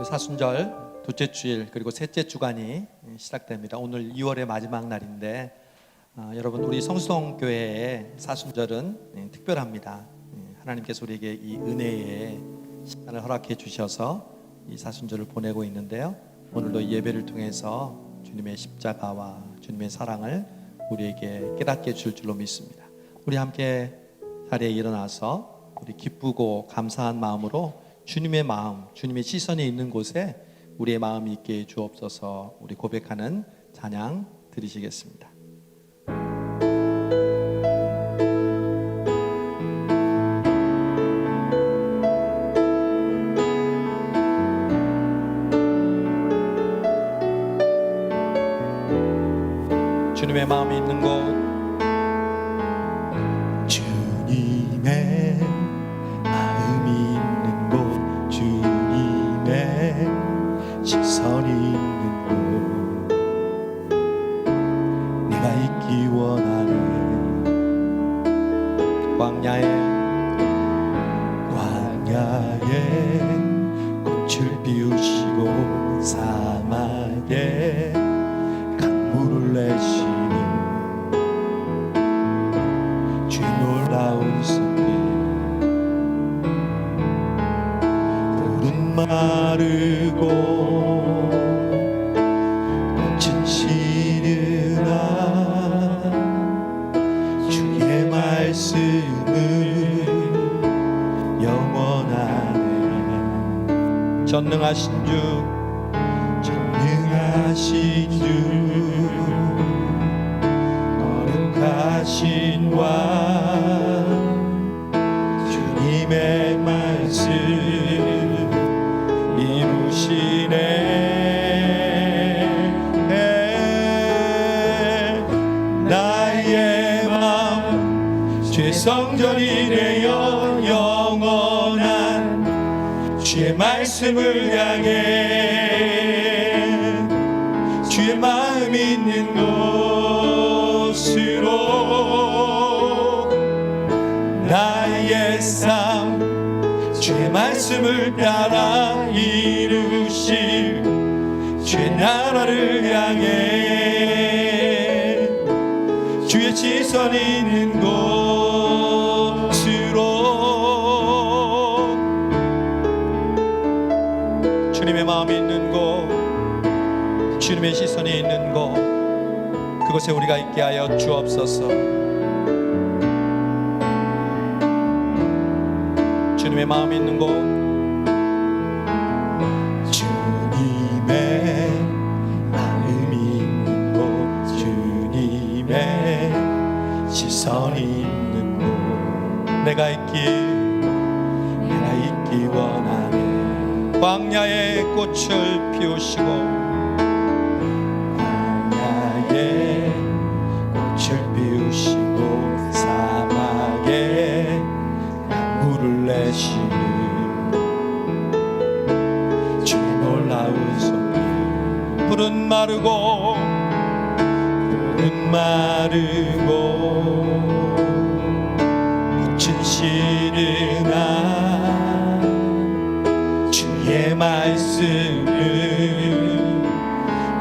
사순절 둘째 주일 그리고 셋째 주간이 시작됩니다. 오늘 2월의 마지막 날인데 여러분, 우리 성수동 교회의 사순절은 특별합니다. 하나님께서 우리에게 이 은혜의 시간을 허락해 주셔서 이 사순절을 보내고 있는데요, 오늘도 이 예배를 통해서 주님의 십자가와 주님의 사랑을 우리에게 깨닫게 줄 줄로 믿습니다. 우리 함께 자리에 일어나서 우리 기쁘고 감사한 마음으로 주님의 마음, 주님의 시선이 있는 곳에 우리의 마음이 있게 해 주옵소서. 우리 고백하는 찬양 드리시겠습니다. 주님의 마음이 있는 곳, 주님의 마음이 있는 곳, 주님의 시선이 있는 곳, 내가 있기 원하네. 광야에 꽃을 피우시고 사막에 강물을 내시는 주의 놀라운 섭리, 푸른 마르고 꽃은 시르나 주의 말씀은 영원하네. 전능하신 주, 전능하신 주, 거룩하신 왕, 주님의 말씀 이루시네. 나의 마음 주의 성전이 되어 영원한 주의 말씀을 향해 주의 마음 있는 곳으로 나의 삶 주의 말씀을 따라 이루실 주의 나라를 향해 주의 시선이 있는 곳으로 주님의 마음이 있는 곳, 주님의 시선이 있는 곳, 그곳에 우리가 있게 하여 주옵소서. 주님의 마음이 있는 곳, 주님의 마음이 있는 곳, 주님의 시선이 있는 곳, 내가 있기 원하네. 광야에 꽃을 피우시고 광야에 꽃을 피우시고 사막에 물을 내시는 주의 놀라운 섭리, 푸른 마르고 꽃은 시르나 주의 말씀은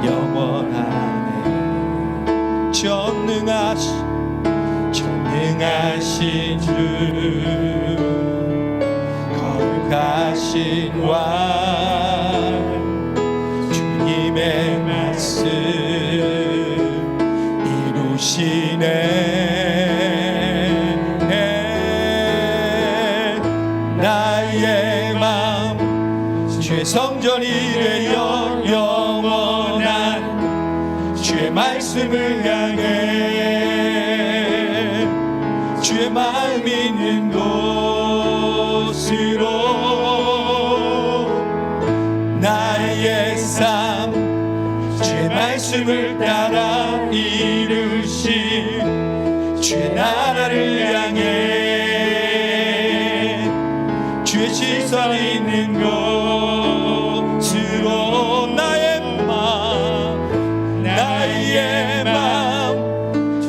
영원하네. 전능하신 주, 거룩하신 왕, 주님의 말씀 이루시네. 나의 마음 주의 성전이 되어 영원한 주의 말씀을 향해 주의 마음 있는 곳으로 나의 삶 주의 말씀을 따라 이루신 주의 나라를 향해 주의 시선이 있는 곳으로 나의 마음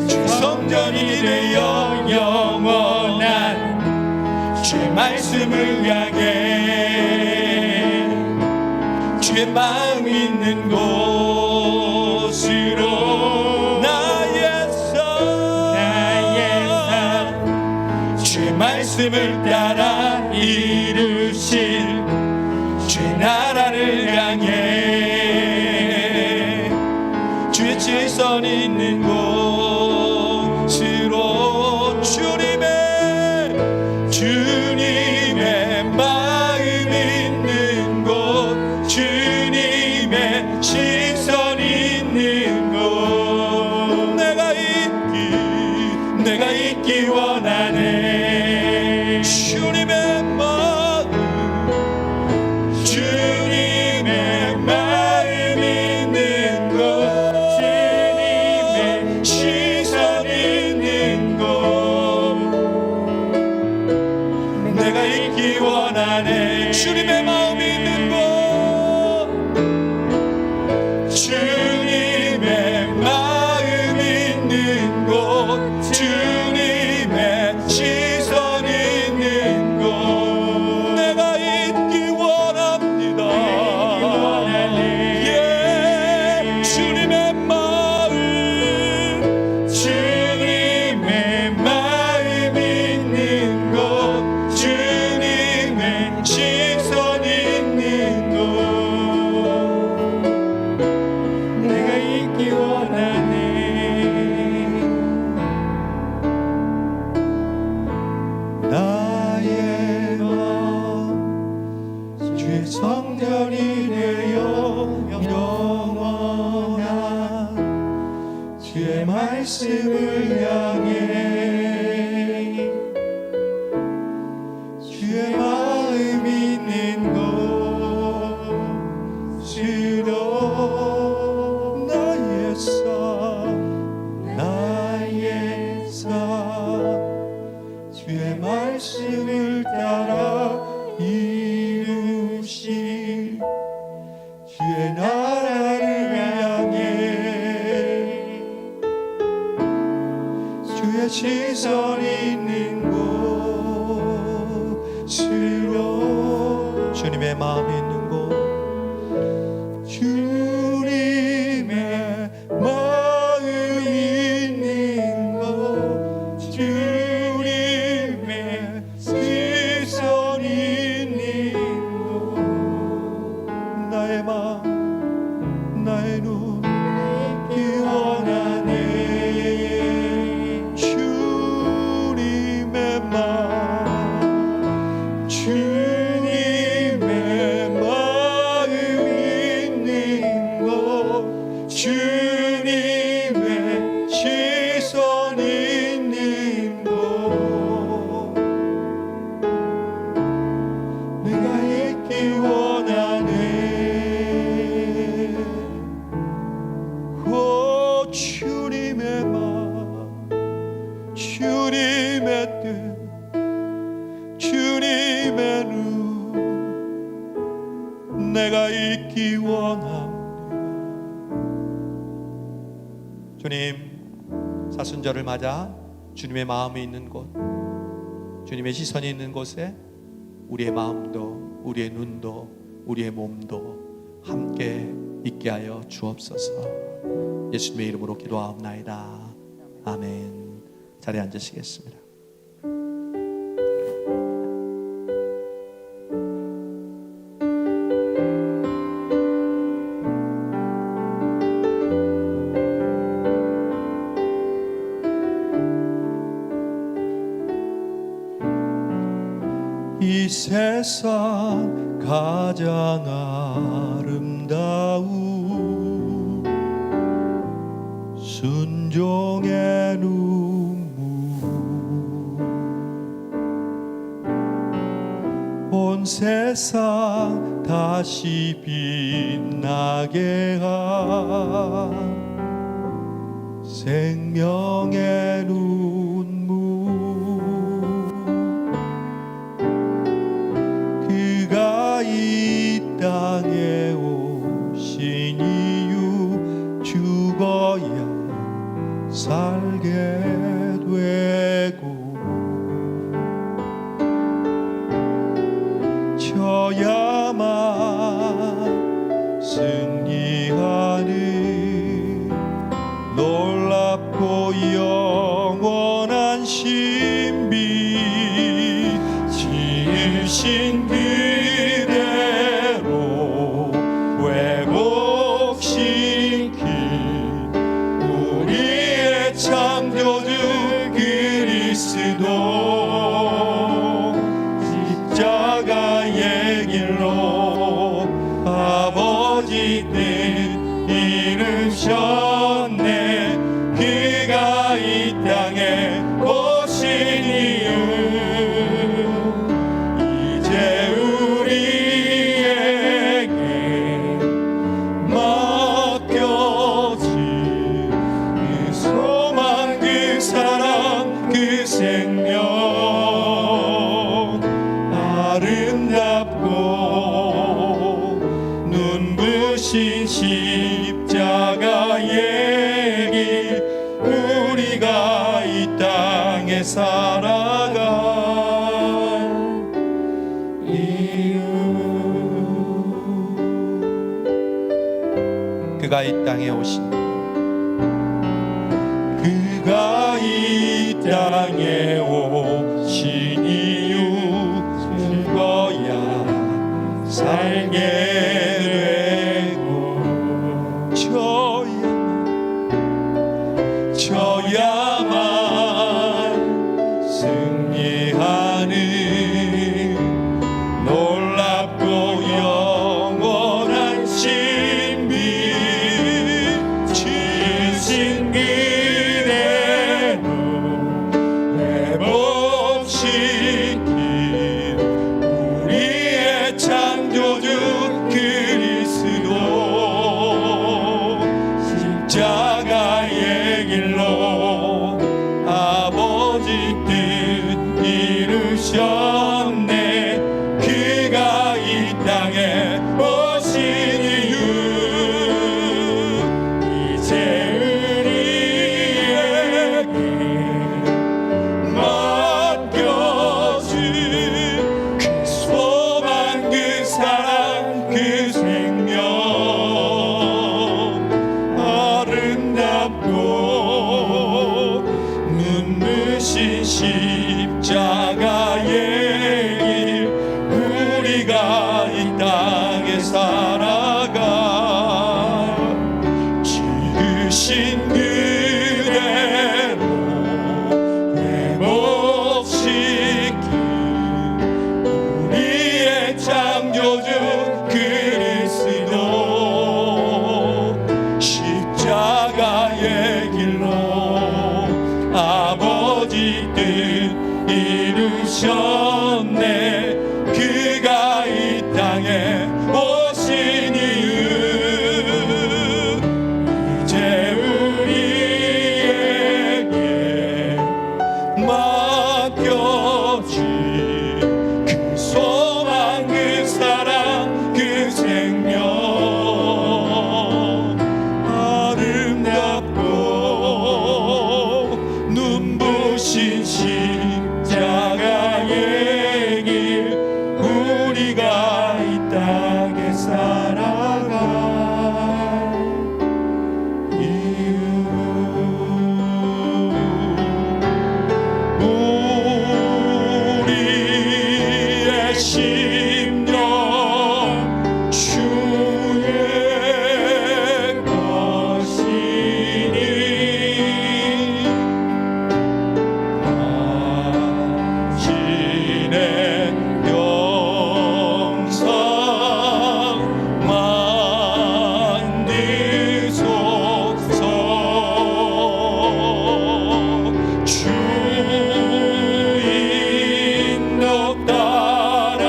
주의 성전이 되어 영원한 주의 말씀을 향해 주의 마음 있는 곳으로 나의 삶 주의 말씀을 따라 이루실 주의 나라를 향해 주의 질선 있는 곳으로 주님의 마음 있는 곳 주님의 시선 있는 곳 내가 있기 원하네 주님의 마음 있는 곳 주님의 시선 있는 곳 내가 있기 원하네 주님의 마음 있는 곳 주님의 마음 있는 곳 주님의 시선 있는 곳 내가 있기 원합니다 예 주님의 마음 있는 곳 주님의 시선 있는 곳 내가 있기 원하네 나의 마음 주의 성전이 되어 영원한 주의 말씀을 향해 주의 마음 있는 곳으로 나의 삶 주의 말씀을 따라 이루실 주의 나라를 향해 주의 시선 있는 곳으로 주님의 마음 있는 곳 주님의 마음 있는 곳 주님의 시선 있는 곳 나의 마음 나의 눈 있기 원하네 주님의 마음 주님의 마음 있는 곳 주님의 시선 있는 곳 내가 있기 원하네 오 주님의 마음 주님의 뜻 주님의 눈 내가 있기 원합니다 주님, 사순절을 맞아 주님의 마음이 있는 곳, 주님의 시선이 있는 곳에 우리의 마음도 우리의 눈도 우리의 몸도 함께 있게 하여 주옵소서. 예수님의 이름으로 기도하옵나이다. 아멘. 자리에 앉으시겠습니다. 이 세상 가장 아름다운 순종의 눈물 온 세상 다시 빛나게 한 생명의 눈물 그가 이 땅에 오신 이유 죽어야 살게 되고 져야만 주신 그대로 회복시킨 우리의 창조주 그리스도 십자가의 길로 아버지 뜻 이루셨네. 그가 이 땅에 오신 이유 이제 우리에게 맡겨진 그 소망 그 사랑 그 생명 아름답고 눈부신 십자가의 길 우리가 이 땅에 살아갈 이유 그가 이 땅에 오신 그가 이 땅에 오신 이유 그거야 살게 되고 저야만 승리하는 놀랍고 영원한 신비 주신 그대로 회복시킨 우리의 창조주 그리스도 십자가의 길로 아버지 뜻 이루셨네. 그가 이 땅에 오신 이유 이제 우리에게 맡겨진 그 소망 그 사랑 그 생명 아름답고 눈부신 십자가의 길 우리가 이 땅에 살아가 지으신 그대로 회복시킨 우리의 창조주 그리스도 십자가의 길로 아버지 뜻 이루셨네. 그가 이 땅에 오신 이유 이제 우리에게 맡겨진 그 소망 그 사랑 그 생명 아름답고 눈부신 십자가의 길 우리가 이 땅에 살아갈 이유 우리의 심령 주의 것이니 당신의 영상 만드소서. 주 인도 따라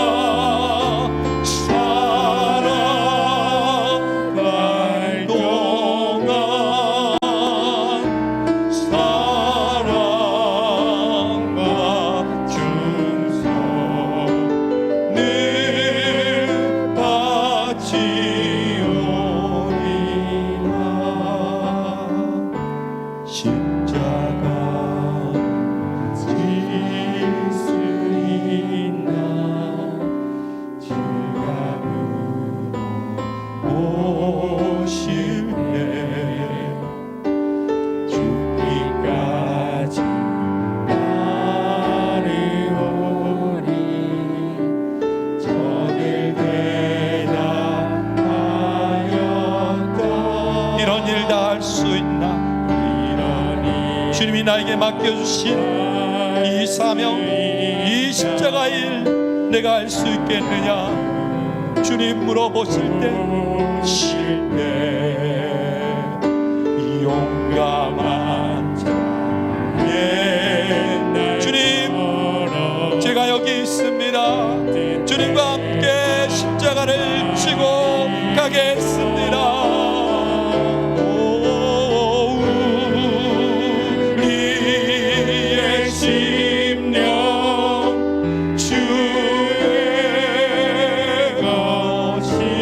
나에게 맡겨주신 이 사명, 이 십자가 일 내가 할 수 있겠느냐? 주님 물어보실 때 용감한 자, 주님 제가 여기 있습니다. 주님과 함께 십자가를 지고 가겠습니다. 우리의 심령 주의 것이니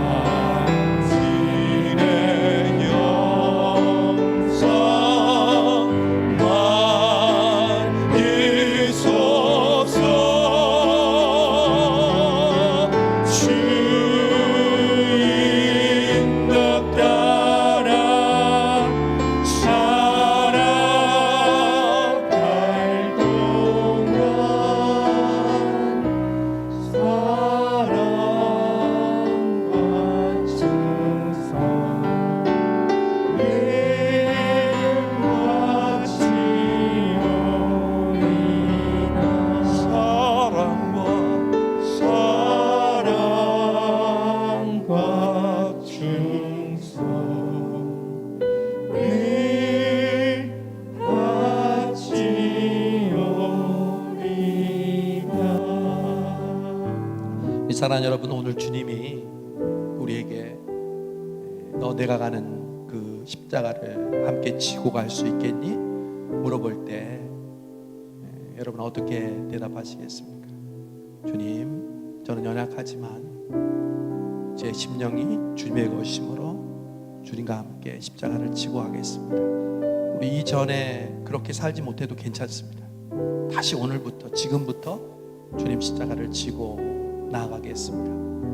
당신의 영상 사랑하는 여러분, 오늘 주님이 우리에게 너 내가 가는 그 십자가를 함께 지고 갈 수 있겠니? 물어볼 때 여러분 어떻게 대답하시겠습니까? 주님, 저는 연약하지만 제 심령이 주님의 것이므로 주님과 함께 십자가를 지고 가겠습니다. 우리 이전에 그렇게 살지 못해도 괜찮습니다. 다시 오늘부터, 지금부터 주님 십자가를 지고 나아가겠습니다.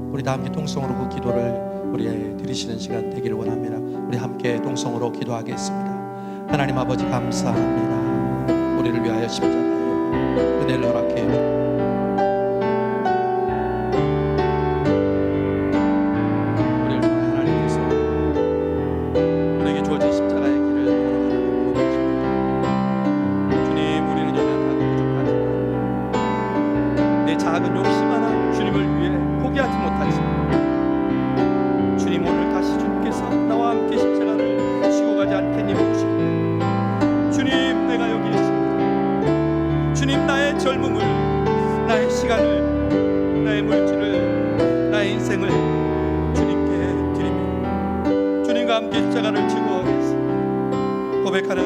우리 다 함께 통성으로 그 기도를 우리 드리시는 시간 되기를 원합니다. 우리 함께 통성으로 기도하겠습니다. 하나님 아버지 감사합니다. 우리를 위하여 십자가에 은혜를 허락해 주시옵소서. 우리를 통해 하나님께서 우리에게 주어진 십자가의 길을 걸어가는 모든 주님, 우리는 연약하고 부족하지만 내 작은 욕심 하나 주님을 위해 포기하지 못하지만 주님, 오늘 다시 주님께서 나와 함께 십자가를 지고 가지 않겠니 묻으시고 주님, 내가 여기 있습니다. 주님, 나의 젊음을, 나의 시간을, 나의 물질을, 나의 인생을 주님께 드리며 주님과 함께 십자가를 지고 가겠습니다. 고백하는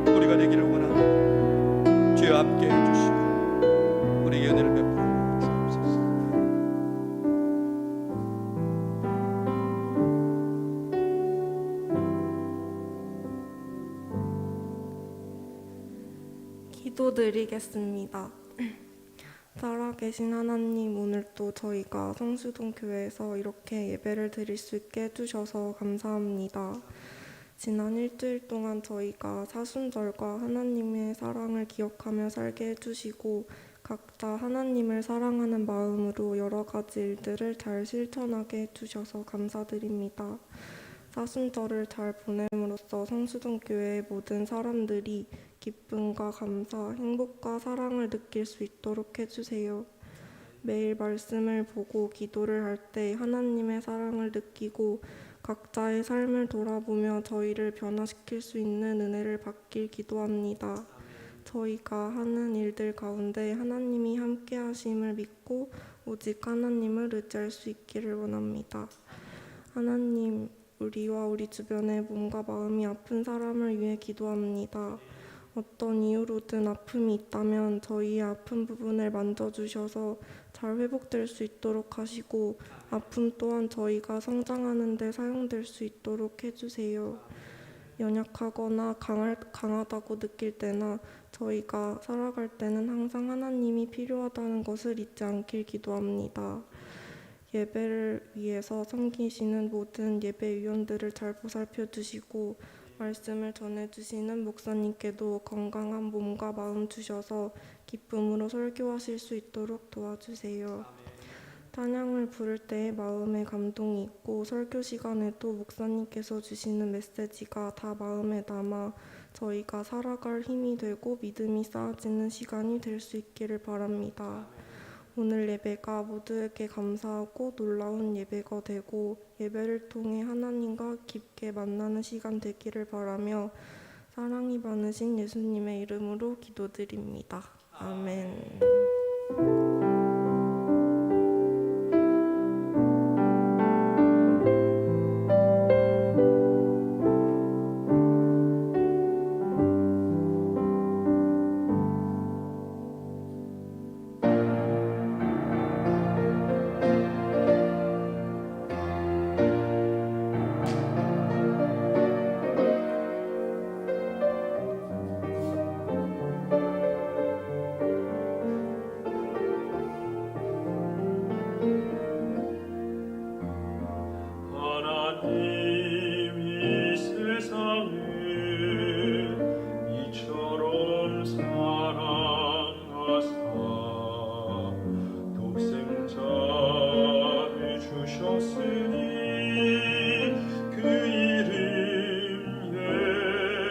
우리가 되기를 원합니다. 주여 함께 해주시고 우리에게 은혜를 베풀어 주옵소서. 기도드리겠습니다. 살아계신 하나님, 오늘 또 저희가 성수동 교회에서 이렇게 예배를 드릴 수 있게 해주셔서 감사합니다. 지난 일주일 동안 저희가 사순절과 하나님의 사랑을 기억하며 살게 해주시고 각자 하나님을 사랑하는 마음으로 여러 가지 일들을 잘 실천하게 해주셔서 감사드립니다. 사순절을 잘 보냄으로써 성수동 교회의 모든 사람들이 기쁨과 감사, 행복과 사랑을 느낄 수 있도록 해주세요. 매일 말씀을 보고 기도를 할 때 하나님의 사랑을 느끼고 각자의 삶을 돌아보며 저희를 변화시킬 수 있는 은혜를 받길 기도합니다. 저희가 하는 일들 가운데 하나님이 함께 하심을 믿고 오직 하나님을 의지할 수 있기를 원합니다. 하나님, 우리와 우리 주변에 몸과 마음이 아픈 사람을 위해 기도합니다. 어떤 이유로든 아픔이 있다면 저희의 아픈 부분을 만져주셔서 잘 회복될 수 있도록 하시고 아픔 또한 저희가 성장하는 데 사용될 수 있도록 해주세요. 연약하거나 강하다고 느낄 때나 저희가 살아갈 때는 항상 하나님이 필요하다는 것을 잊지 않길 기도합니다. 예배를 위해서 섬기시는 모든 예배위원들을 잘 보살펴 주시고 말씀을 전해주시는 목사님께도 건강한 몸과 마음 주셔서 기쁨으로 설교하실 수 있도록 도와주세요. 찬양을 부를 때 마음에 감동이 있고 설교 시간에도 목사님께서 주시는 메시지가 다 마음에 남아 저희가 살아갈 힘이 되고 믿음이 쌓아지는 시간이 될 수 있기를 바랍니다. 오늘 예배가 모두에게 감사하고 놀라운 예배가 되고 예배를 통해 하나님과 깊게 만나는 시간 되기를 바라며 사랑이 많으신 예수님의 이름으로 기도드립니다. 아멘. 하나님이 세상을 이처럼 사랑하사 독생자를 주셨으니 그 이름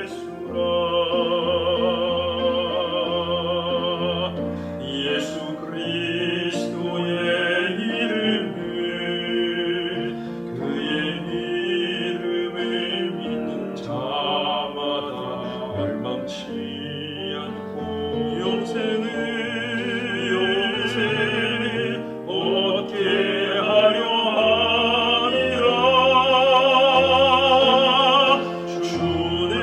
예수라. 예수 그리스도의 이름을 그의 이름을 믿는 자마다 멸망치 않고 영생을 얻게 하려 함이라. 주는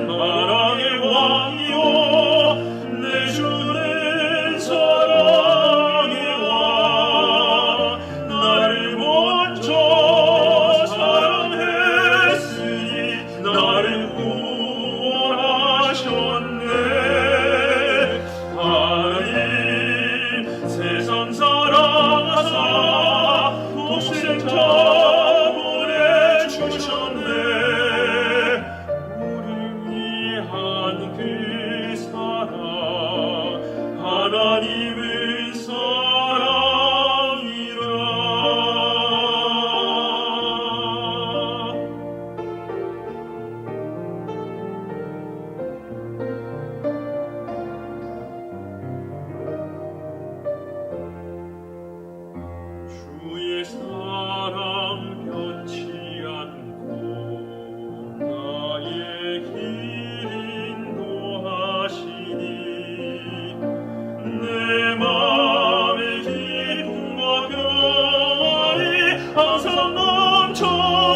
만왕의 왕이요 내 주는 사랑의 왕. 나를 먼저 사랑했으니 나를 구원하셨네. 하나님 세상 사랑하사 독생자 보내주셨네. 우리 위한 그 사랑 하나님의 사랑이라. 주의 사랑 변치 않고 나의 길 인도하시니 내 마음의 기쁨과 평안이 항상 넘쳐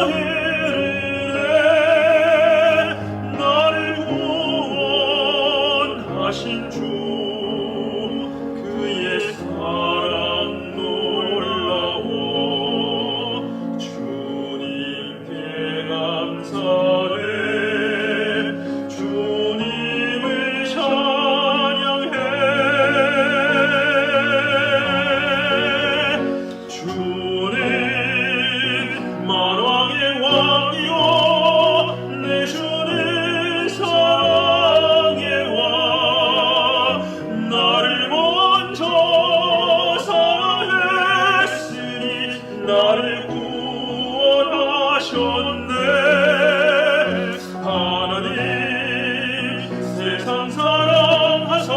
흐르네. 나를 구원하신 주 그의 사랑 놀라워. 주님께 감사해 주님을 찬양해. 주는 만왕의 왕이요 내 주는 사랑의 왕. 나를 먼저 사랑했으니 나를 구원하셨네. 하나님 세상 사랑하사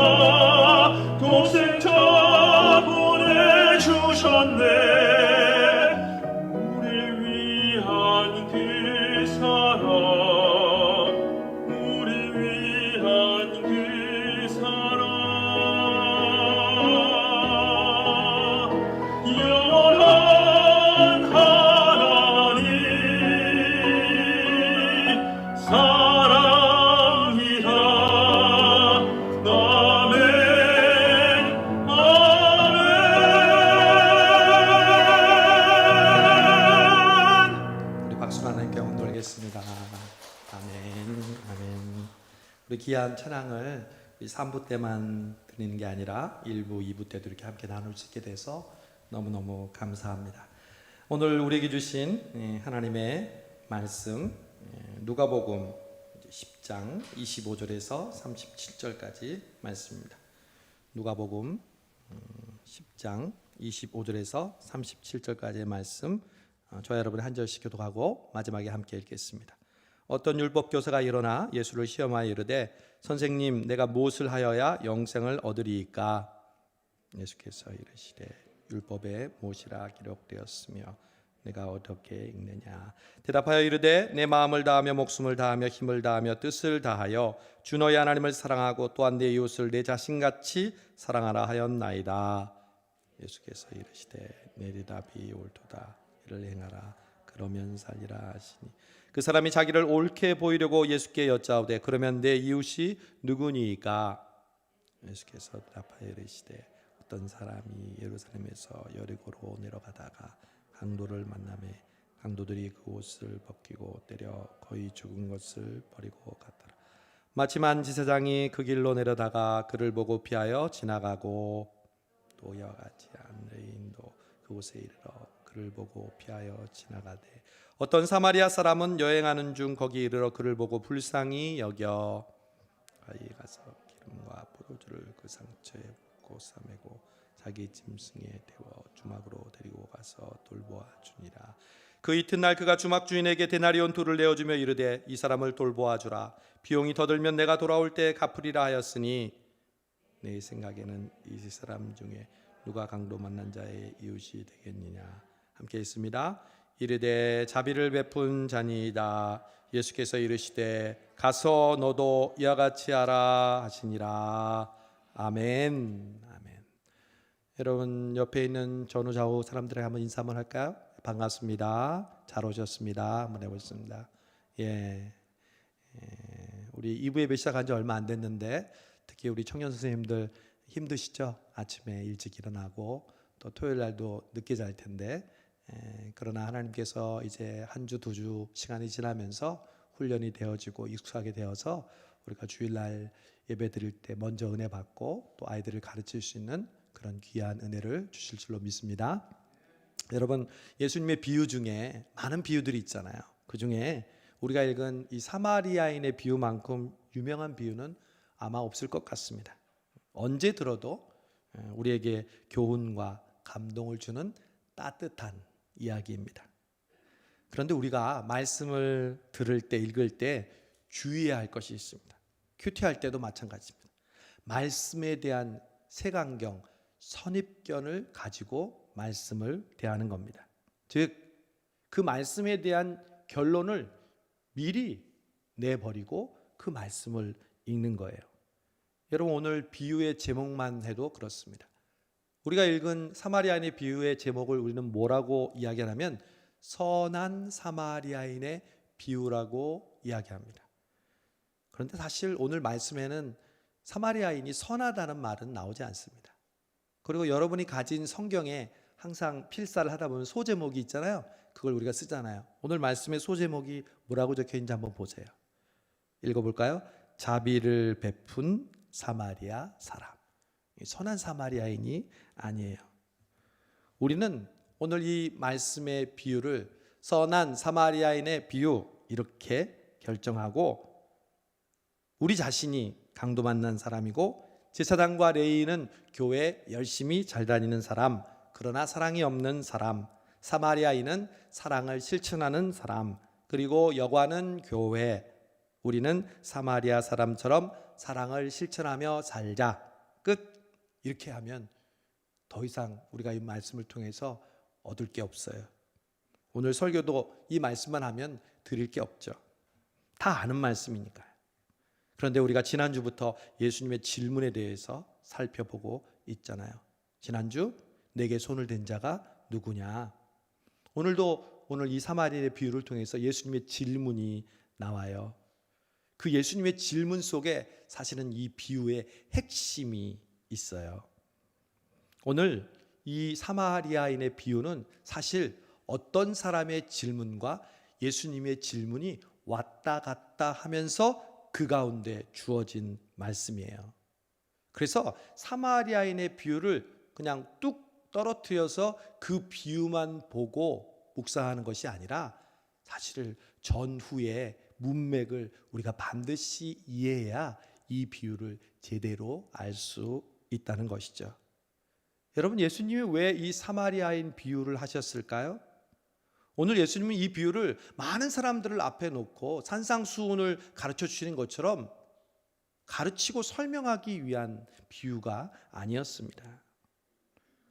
독생자 보내주셨네. 우릴 위한 그 사랑 우릴 위한 그 사랑 영원한 하나님 사랑이라. 아멘 아멘. 우리 박수로 하나님께 영광 돌리겠습니다. 아멘, 아멘. 우리 귀한 찬양을 우리 3부 때만 드리는 게 아니라 1부, 2부 때도 이렇게 함께 나눌 수 있게 돼서 너무너무 감사합니다. 오늘 우리에게 주신 하나님의 말씀 누가복음 10장 25절에서 37절까지 말씀입니다. 누가복음 10장 25절에서 37절까지의 말씀 저와 여러분이 한 절씩 교독하고 마지막에 함께 읽겠습니다. 어떤 율법 교사가 일어나 예수를 시험하여 이르되 선생님 내가 무엇을 하여야 영생을 얻으리이까? 예수께서 이르시되 율법에 무엇이라 기록되었으며 내가 어떻게 읽느냐? 대답하여 이르되 내 마음을 다하며 목숨을 다하며 힘을 다하며 뜻을 다하여 주 너희 하나님을 사랑하고 또한 내 이웃을 내 자신같이 사랑하라 하였나이다. 예수께서 이르시되 내 대답이 옳도다. 이를 행하라. 그러면 살리라 하시니 그 사람이 자기를 옳게 보이려고 예수께 여짜오되 그러면 내 이웃이 누구니이까? 예수께서 대답하여 이르시되 어떤 사람이 예루살렘에서 여리고로 내려가다가 강도를 만나매 강도들이 그 옷을 벗기고 때려 거의 죽은 것을 버리고 갔더라. 마침 한 지사장이 그 길로 내려다가 그를 보고 피하여 지나가고 또 이와 같이 한 여인도 그곳에 이르러 그를 보고 피하여 지나가되 어떤 사마리아 사람은 여행하는 중 거기 이르러 그를 보고 불쌍히 여겨 가까이 가서 기름과 포도주를 그 상처에 붓고 싸매고 자기 짐승에 태워 주막으로 데리고 가서 돌보아 주니라. 그 이튿날 그가 주막 주인에게 데나리온 둘을 내어주며 이르되 이 사람을 돌보아 주라. 비용이 더 들면 내가 돌아올 때 갚으리라 하였으니 내 생각에는 이 사람 중에 누가 강도 만난 자의 이웃이 되겠느냐. 함께 있습니다. 이르되 자비를 베푼 자니이다. 예수께서 이르시되 가서 너도 이와 같이 하라 하시니라. 아멘. 아멘. 여러분 옆에 있는 전후 좌우 사람들에게 한번 인사 한번 할까요? 반갑습니다. 잘 오셨습니다. 한번 해보겠습니다. 우리 2부 예배 시작한 지 얼마 안 됐는데 특히 우리 청년 선생님들 힘드시죠? 아침에 일찍 일어나고 또 토요일 날도 늦게 잘 텐데 그러나 하나님께서 이제 한 주, 두 주 시간이 지나면서 훈련이 되어지고 익숙하게 되어서 우리가 주일날 예배 드릴 때 먼저 은혜 받고 또 아이들을 가르칠 수 있는 그런 귀한 은혜를 주실 줄로 믿습니다. 여러분 예수님의 비유 중에 많은 비유들이 있잖아요. 그 중에 우리가 읽은 이 사마리아인의 비유만큼 유명한 비유는 아마 없을 것 같습니다. 언제 들어도 우리에게 교훈과 감동을 주는 따뜻한 이야기입니다. 그런데 우리가 말씀을 들을 때 읽을 때 주의해야 할 것이 있습니다. 큐티할 때도 마찬가지입니다. 말씀에 대한 색안경, 선입견을 가지고 말씀을 대하는 겁니다. 즉 그 말씀에 대한 결론을 미리 내버리고 그 말씀을 읽는 거예요. 여러분 오늘 비유의 제목만 해도 그렇습니다. 우리가 읽은 사마리아인의 비유의 제목을 우리는 뭐라고 이야기하냐면 선한 사마리아인의 비유라고 이야기합니다. 그런데 사실 오늘 말씀에는 사마리아인이 선하다는 말은 나오지 않습니다. 그리고 여러분이 가진 성경에 항상 필사를 하다 보면 소제목이 있잖아요. 그걸 우리가 쓰잖아요. 오늘 말씀의 소제목이 뭐라고 적혀 있는지 한번 보세요. 읽어볼까요? 자비를 베푼 사마리아 사람. 선한 사마리아인이 아니에요. 우리는 오늘 이 말씀의 비유를 선한 사마리아인의 비유 이렇게 결정하고 우리 자신이 강도 만난 사람이고 제사장과 레위인은 교회 열심히 잘 다니는 사람, 그러나 사랑이 없는 사람, 사마리아인은 사랑을 실천하는 사람, 그리고 여관은 교회, 우리는 사마리아 사람처럼 사랑을 실천하며 살자. 끝. 이렇게 하면 더 이상 우리가 이 말씀을 통해서 얻을 게 없어요. 오늘 설교도 이 말씀만 하면 드릴 게 없죠. 다 아는 말씀이니까요. 그런데 우리가 지난주부터 예수님의 질문에 대해서 살펴보고 있잖아요. 지난주 내게 손을 댄 자가 누구냐? 오늘도 오늘 이 사마리아의 비유를 통해서 예수님의 질문이 나와요. 그 예수님의 질문 속에 사실은 이 비유의 핵심이 있어요. 오늘 이 사마리아인의 비유는 사실 어떤 사람의 질문과 예수님의 질문이 왔다 갔다 하면서 그 가운데 주어진 말씀이에요. 그래서 사마리아인의 비유를 그냥 뚝 떨어뜨려서 그 비유만 보고 묵상하는 것이 아니라 사실 전후의 문맥을 우리가 반드시 이해해야 이 비유를 제대로 알 수 있다는 것이죠. 여러분, 예수님이 왜 이 사마리아인 비유를 하셨을까요? 오늘 예수님은 이 비유를 많은 사람들을 앞에 놓고 산상수훈을 가르쳐 주시는 것처럼 가르치고 설명하기 위한 비유가 아니었습니다.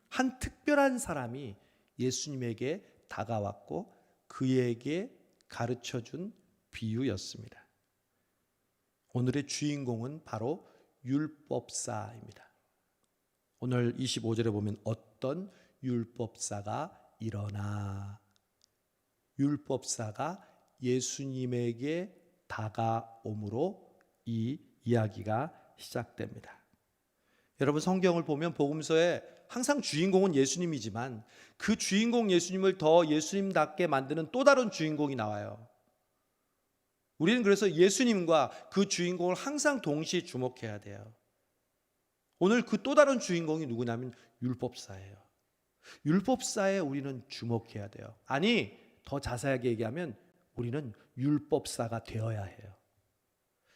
한 특별한 사람이 예수님에게 다가왔고 그에게 가르쳐 준 비유였습니다. 오늘의 주인공은 바로 율법사입니다. 오늘 25절에 보면 어떤 율법사가 일어나, 율법사가 예수님에게 다가옴으로 이 이야기가 시작됩니다. 여러분, 성경을 보면 복음서에 항상 주인공은 예수님이지만 그 주인공 예수님을 더 예수님답게 만드는 또 다른 주인공이 나와요. 우리는 그래서 예수님과 그 주인공을 항상 동시에 주목해야 돼요. 오늘 그 또 다른 주인공이 누구냐면 율법사예요. 율법사에 우리는 주목해야 돼요. 아니, 더 자세하게 얘기하면 우리는 율법사가 되어야 해요.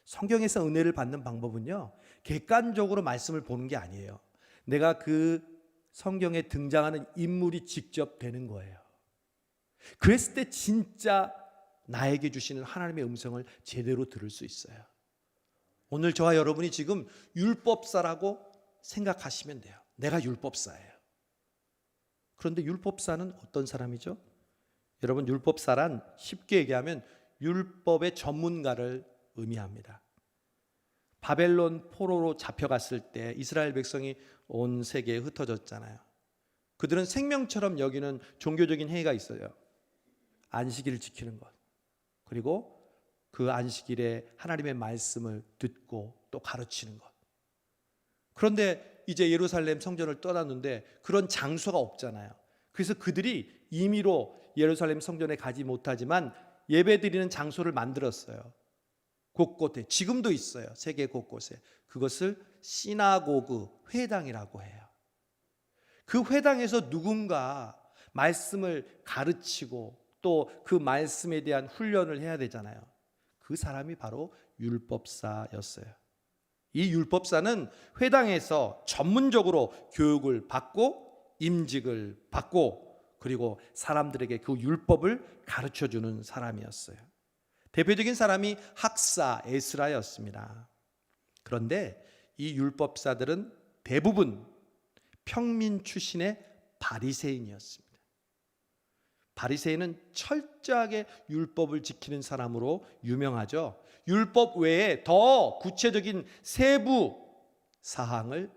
성경에서 은혜를 받는 방법은요, 객관적으로 말씀을 보는 게 아니에요. 내가 그 성경에 등장하는 인물이 직접 되는 거예요. 그랬을 때 진짜 나에게 주시는 하나님의 음성을 제대로 들을 수 있어요. 오늘 저와 여러분이 지금 율법사라고 생각하시면 돼요. 내가 율법사예요. 그런데 율법사는 어떤 사람이죠? 여러분, 율법사란 쉽게 얘기하면 율법의 전문가를 의미합니다. 바벨론 포로로 잡혀갔을 때 이스라엘 백성이 온 세계에 흩어졌잖아요. 그들은 생명처럼 여기는 종교적인 행위가 있어요. 안식일을 지키는 것, 그리고 그 안식일에 하나님의 말씀을 듣고 또 가르치는 것. 그런데 이제 예루살렘 성전을 떠났는데 그런 장소가 없잖아요. 그래서 그들이 임의로 예루살렘 성전에 가지 못하지만 예배드리는 장소를 만들었어요. 곳곳에, 지금도 있어요. 세계 곳곳에. 그것을 시나고그, 회당이라고 해요. 그 회당에서 누군가 말씀을 가르치고 또 그 말씀에 대한 훈련을 해야 되잖아요. 그 사람이 바로 율법사였어요. 이 율법사는 회당에서 전문적으로 교육을 받고 임직을 받고 그리고 사람들에게 그 율법을 가르쳐주는 사람이었어요. 대표적인 사람이 학사 에스라였습니다. 그런데 이 율법사들은 대부분 평민 출신의 바리새인이었습니다. 바리새인은 철저하게 율법을 지키는 사람으로 유명하죠. 율법 외에 더 구체적인 세부 사항을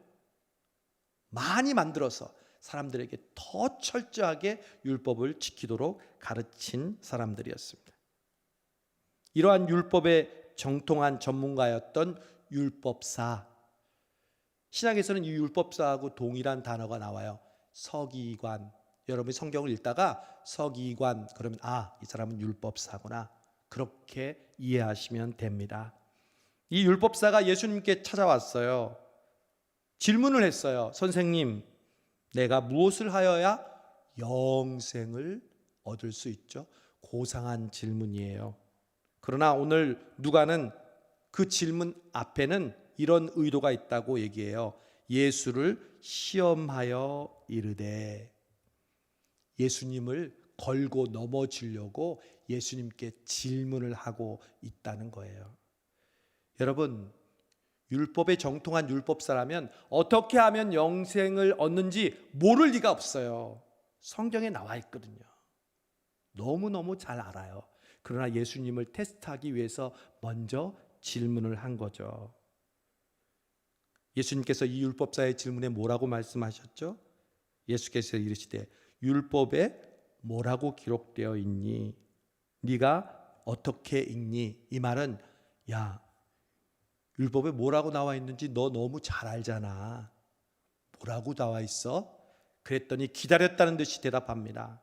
많이 만들어서 사람들에게 더 철저하게 율법을 지키도록 가르친 사람들이었습니다. 이러한 율법에 정통한 전문가였던 율법사. 신약에서는 이 율법사하고 동일한 단어가 나와요. 서기관. 여러분이 성경을 읽다가 서기관 그러면 이 사람은 율법사구나. 그렇게 이해하시면 됩니다. 이 율법사가 예수님께 찾아왔어요. 질문을 했어요. 선생님, 내가 무엇을 하여야 영생을 얻을 수 있죠? 고상한 질문이에요. 그러나 오늘 누가는 그 질문 앞에는 이런 의도가 있다고 얘기해요. 예수를 시험하여 이르되, 예수님을 걸고 넘어지려고 예수님께 질문을 하고 있다는 거예요. 여러분, 율법에 정통한 율법사라면 어떻게 하면 영생을 얻는지 모를 리가 없어요. 성경에 나와 있거든요. 너무너무 잘 알아요. 그러나 예수님을 테스트하기 위해서 먼저 질문을 한 거죠. 예수님께서 이 율법사의 질문에 뭐라고 말씀하셨죠? 예수께서 이르시되 율법에 뭐라고 기록되어 있니? 네가 어떻게 읽니? 이 말은 야, 율법에 뭐라고 나와 있는지 너 너무 잘 알잖아. 뭐라고 나와 있어? 그랬더니 기다렸다는 듯이 대답합니다.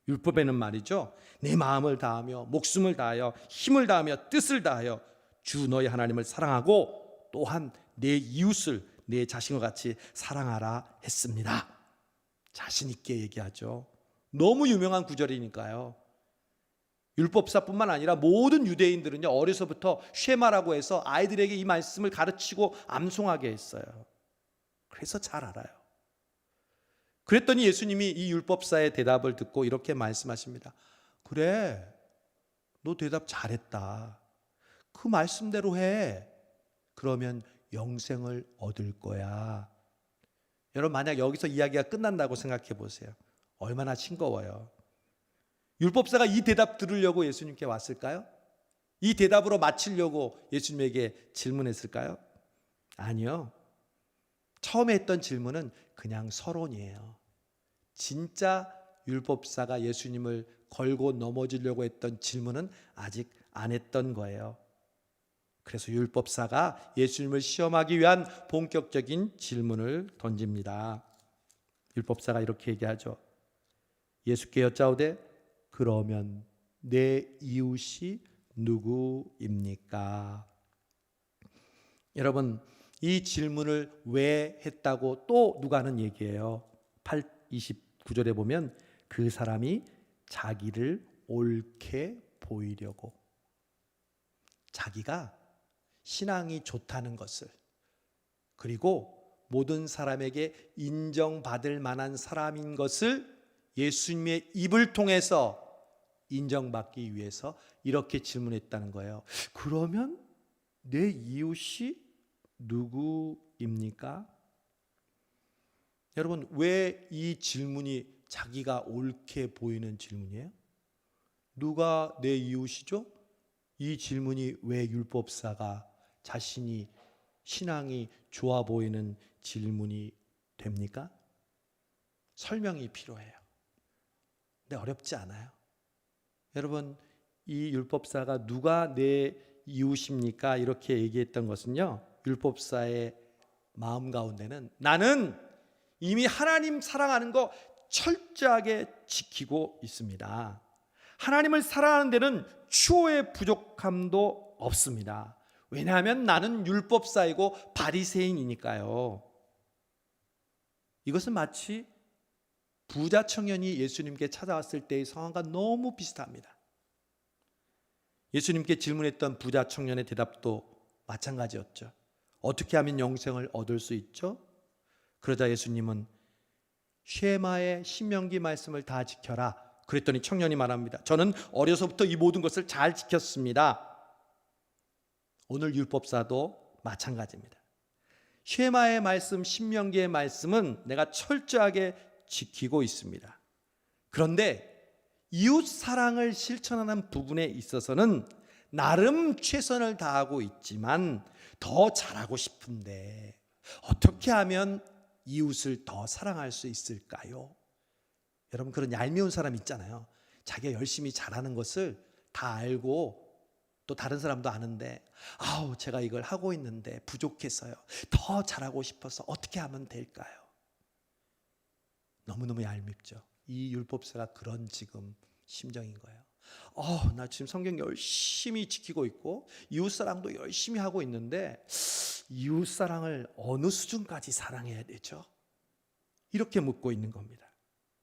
율법에는 말이죠, 내 마음을 다하며 목숨을 다하여 힘을 다하며 뜻을 다하여 주 너희 하나님을 사랑하고 또한 내 이웃을 내 자신과 같이 사랑하라 했습니다. 자신 있게 얘기하죠. 너무 유명한 구절이니까요. 율법사뿐만 아니라 모든 유대인들은요, 어려서부터 쉐마라고 해서 아이들에게 이 말씀을 가르치고 암송하게 했어요. 그래서 잘 알아요. 그랬더니 예수님이 이 율법사의 대답을 듣고 이렇게 말씀하십니다. 그래, 너 대답 잘했다. 그 말씀대로 해. 그러면 영생을 얻을 거야. 여러분, 만약 여기서 이야기가 끝난다고 생각해 보세요. 얼마나 싱거워요. 율법사가 이 대답 들으려고 예수님께 왔을까요? 이 대답으로 마치려고 예수님에게 질문했을까요? 아니요. 처음에 했던 질문은 그냥 서론이에요. 진짜 율법사가 예수님을 걸고 넘어지려고 했던 질문은 아직 안 했던 거예요. 그래서 율법사가 예수님을 시험하기 위한 본격적인 질문을 던집니다. 율법사가 이렇게 얘기하죠. 예수께 여짜오되 그러면 내 이웃이 누구입니까? 여러분, 이 질문을 왜 했다고 또 누가 하는 얘기예요. 29절에 보면 그 사람이 자기를 옳게 보이려고, 자기가 신앙이 좋다는 것을, 그리고 모든 사람에게 인정받을 만한 사람인 것을 예수님의 입을 통해서 인정받기 위해서 이렇게 질문했다는 거예요. 그러면 내 이웃이 누구입니까? 여러분, 왜 이 질문이 자기가 옳게 보이는 질문이에요? 누가 내 이웃이죠? 이 질문이 왜 율법사가 자신이 신앙이 좋아 보이는 질문이 됩니까? 설명이 필요해요. 근데 어렵지 않아요. 여러분, 이 율법사가 누가 내 이웃입니까? 이렇게 얘기했던 것은요, 율법사의 마음 가운데는 나는 이미 하나님 사랑하는 거 철저하게 지키고 있습니다. 하나님을 사랑하는 데는 추호의 부족함도 없습니다. 왜냐하면 나는 율법사이고 바리새인이니까요. 이것은 마치 부자 청년이 예수님께 찾아왔을 때의 상황과 너무 비슷합니다. 예수님께 질문했던 부자 청년의 대답도 마찬가지였죠. 어떻게 하면 영생을 얻을 수 있죠? 그러자 예수님은 쉐마의 신명기 말씀을 다 지켜라. 그랬더니 청년이 말합니다. 저는 어려서부터 이 모든 것을 잘 지켰습니다. 오늘 율법사도 마찬가지입니다. 쉐마의 말씀, 신명기의 말씀은 내가 철저하게 지키고 있습니다. 그런데 이웃 사랑을 실천하는 부분에 있어서는 나름 최선을 다하고 있지만 더 잘하고 싶은데 어떻게 하면 이웃을 더 사랑할 수 있을까요? 여러분, 그런 얄미운 사람 있잖아요. 자기가 열심히 잘하는 것을 다 알고 또 다른 사람도 아는데 제가 이걸 하고 있는데 부족해서요. 더 잘하고 싶어서 어떻게 하면 될까요? 너무너무 얄밉죠. 이 율법사가 그런 지금 심정인 거예요. 나 지금 성경 열심히 지키고 있고 이웃사랑도 열심히 하고 있는데 이웃사랑을 어느 수준까지 사랑해야 되죠? 이렇게 묻고 있는 겁니다.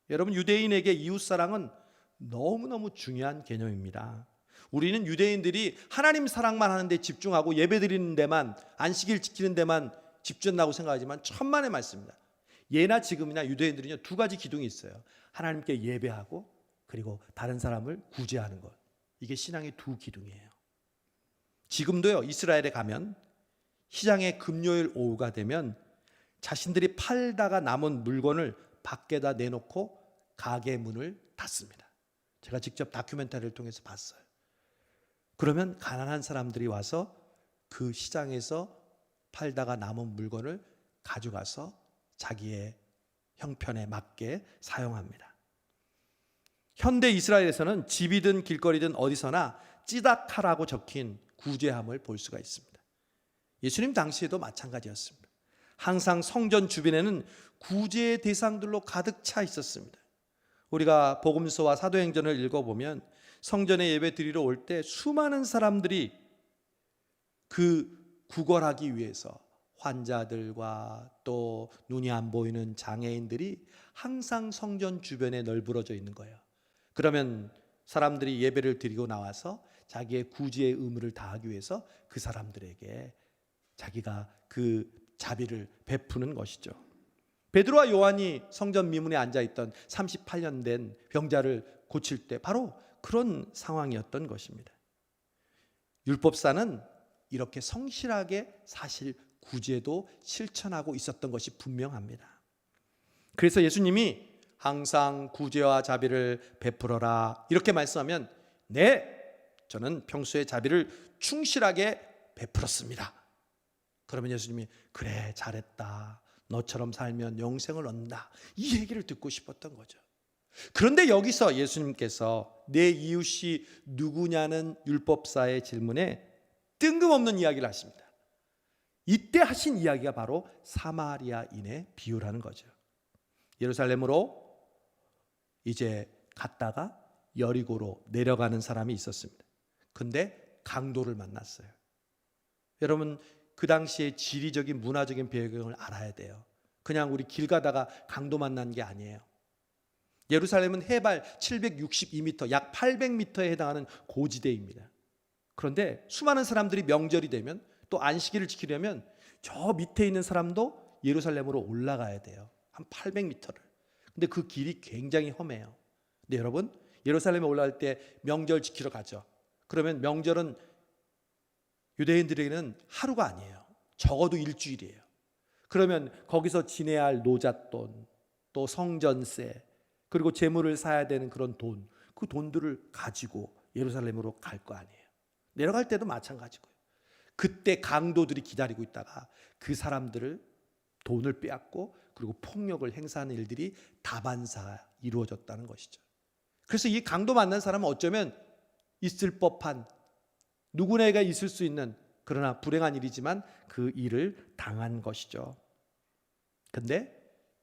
여러분, 유대인에게 이웃사랑은 너무너무 중요한 개념입니다. 우리는 유대인들이 하나님 사랑만 하는 데 집중하고 예배드리는 데만, 안식일 지키는 데만 집중한다고 생각하지만 천만의 말씀입니다. 예나 지금이나 유대인들은요, 두 가지 기둥이 있어요. 하나님께 예배하고 그리고 다른 사람을 구제하는 것. 이게 신앙의 두 기둥이에요. 지금도요, 이스라엘에 가면 시장의 금요일 오후가 되면 자신들이 팔다가 남은 물건을 밖에다 내놓고 가게 문을 닫습니다. 제가 직접 다큐멘터리를 통해서 봤어요. 그러면 가난한 사람들이 와서 그 시장에서 팔다가 남은 물건을 가져가서 자기의 형편에 맞게 사용합니다. 현대 이스라엘에서는 집이든 길거리든 어디서나 찌다카라고 적힌 구제함을 볼 수가 있습니다. 예수님 당시에도 마찬가지였습니다. 항상 성전 주변에는 구제의 대상들로 가득 차 있었습니다. 우리가 복음서와 사도행전을 읽어보면 성전에 예배 드리러 올 때 수많은 사람들이 그 구걸하기 위해서 환자들과 또 눈이 안 보이는 장애인들이 항상 성전 주변에 널브러져 있는 거예요. 그러면 사람들이 예배를 드리고 나와서 자기의 구제의 의무를 다하기 위해서 그 사람들에게 자기가 그 자비를 베푸는 것이죠. 베드로와 요한이 성전 미문에 앉아있던 38년 된 병자를 고칠 때 바로 그런 상황이었던 것입니다. 율법사는 이렇게 성실하게 사실 구제도 실천하고 있었던 것이 분명합니다. 그래서 예수님이 항상 구제와 자비를 베풀어라 이렇게 말씀하면 네, 저는 평소에 자비를 충실하게 베풀었습니다. 그러면 예수님이 그래 잘했다, 너처럼 살면 영생을 얻는다, 이 얘기를 듣고 싶었던 거죠. 그런데 여기서 예수님께서 내 이웃이 누구냐는 율법사의 질문에 뜬금없는 이야기를 하십니다. 이때 하신 이야기가 바로 사마리아인의 비유라는 거죠. 예루살렘으로 이제 갔다가 여리고로 내려가는 사람이 있었습니다. 근데 강도를 만났어요. 여러분, 그 당시에 지리적인 문화적인 배경을 알아야 돼요. 그냥 우리 길 가다가 강도 만난 게 아니에요. 예루살렘은 해발 762m, 약 800m에 해당하는 고지대입니다. 그런데 수많은 사람들이 명절이 되면 또 안식일을 지키려면 저 밑에 있는 사람도 예루살렘으로 올라가야 돼요. 한 800m를. 근데 그 길이 굉장히 험해요. 근데 여러분, 예루살렘에 올라갈 때 명절 지키러 가죠. 그러면 명절은 유대인들에게는 하루가 아니에요. 적어도 일주일이에요. 그러면 거기서 지내야 할 노잣돈, 또 성전세, 그리고 재물을 사야 되는 그런 돈, 그 돈들을 가지고 예루살렘으로 갈 거 아니에요. 내려갈 때도 마찬가지고요. 그때 강도들이 기다리고 있다가 그 사람들을 돈을 빼앗고 그리고 폭력을 행사하는 일들이 다반사 이루어졌다는 것이죠. 그래서 이 강도 만난 사람은 어쩌면 있을 법한, 누구나가 있을 수 있는, 그러나 불행한 일이지만 그 일을 당한 것이죠. 근데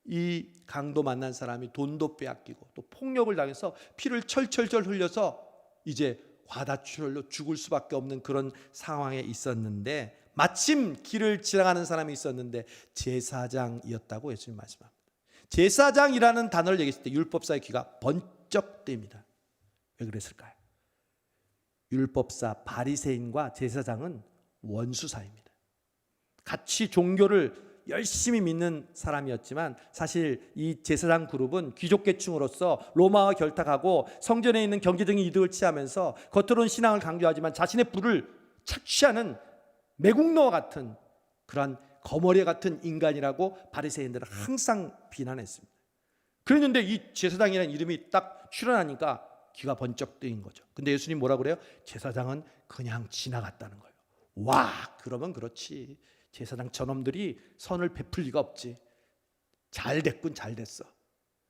이 강도 만난 사람이 돈도 빼앗기고 또 폭력을 당해서 피를 철철철 흘려서 이제 과다출혈로 죽을 수밖에 없는 그런 상황에 있었는데, 마침 길을 지나가는 사람이 있었는데 제사장이었다고 예수님 말씀합니다. 제사장이라는 단어를 얘기했을 때 율법사의 귀가 번쩍 뜹니다. 왜 그랬을까요? 율법사 바리새인과 제사장은 원수 사이입니다. 같이 종교를 열심히 믿는 사람이었지만 사실 이 제사장 그룹은 귀족계층으로서 로마와 결탁하고 성전에 있는 경제적인 이득을 취하면서 겉으로는 신앙을 강조하지만 자신의 부를 착취하는 매국노와 같은 그러한 거머리 같은 인간이라고 바리새인들은 항상 비난했습니다. 그랬는데 이 제사장이라는 이름이 딱 출현하니까 귀가 번쩍 뜨인 거죠. 근데 예수님 뭐라고 그래요? 제사장은 그냥 지나갔다는 거예요. 와, 그러면 그렇지. 제사장 저놈들이 선을 베풀 리가 없지. 잘 됐군, 잘 됐어.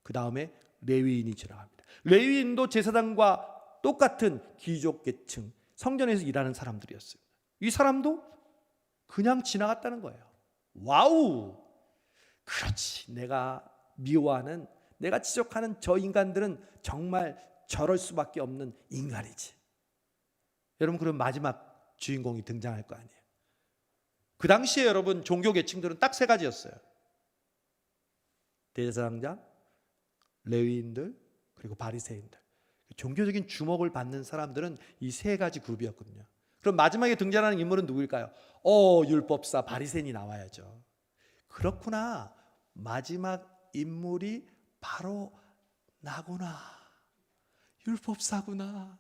그 다음에 레위인이 지나갑니다. 레위인도 제사장과 똑같은 귀족 계층, 성전에서 일하는 사람들이었습니다. 이 사람도 그냥 지나갔다는 거예요. 와우! 그렇지. 내가 미워하는, 내가 지적하는 저 인간들은 정말 저럴 수밖에 없는 인간이지. 여러분, 그럼 마지막 주인공이 등장할 거 아니에요. 그 당시에 여러분 종교 계층들은 딱 세 가지였어요. 대제사장장, 레위인들, 그리고 바리새인들. 종교적인 주목을 받는 사람들은 이 세 가지 그룹이었거든요. 그럼 마지막에 등장하는 인물은 누구일까요? 율법사 바리새인이 나와야죠. 그렇구나. 마지막 인물이 바로 나구나. 율법사구나.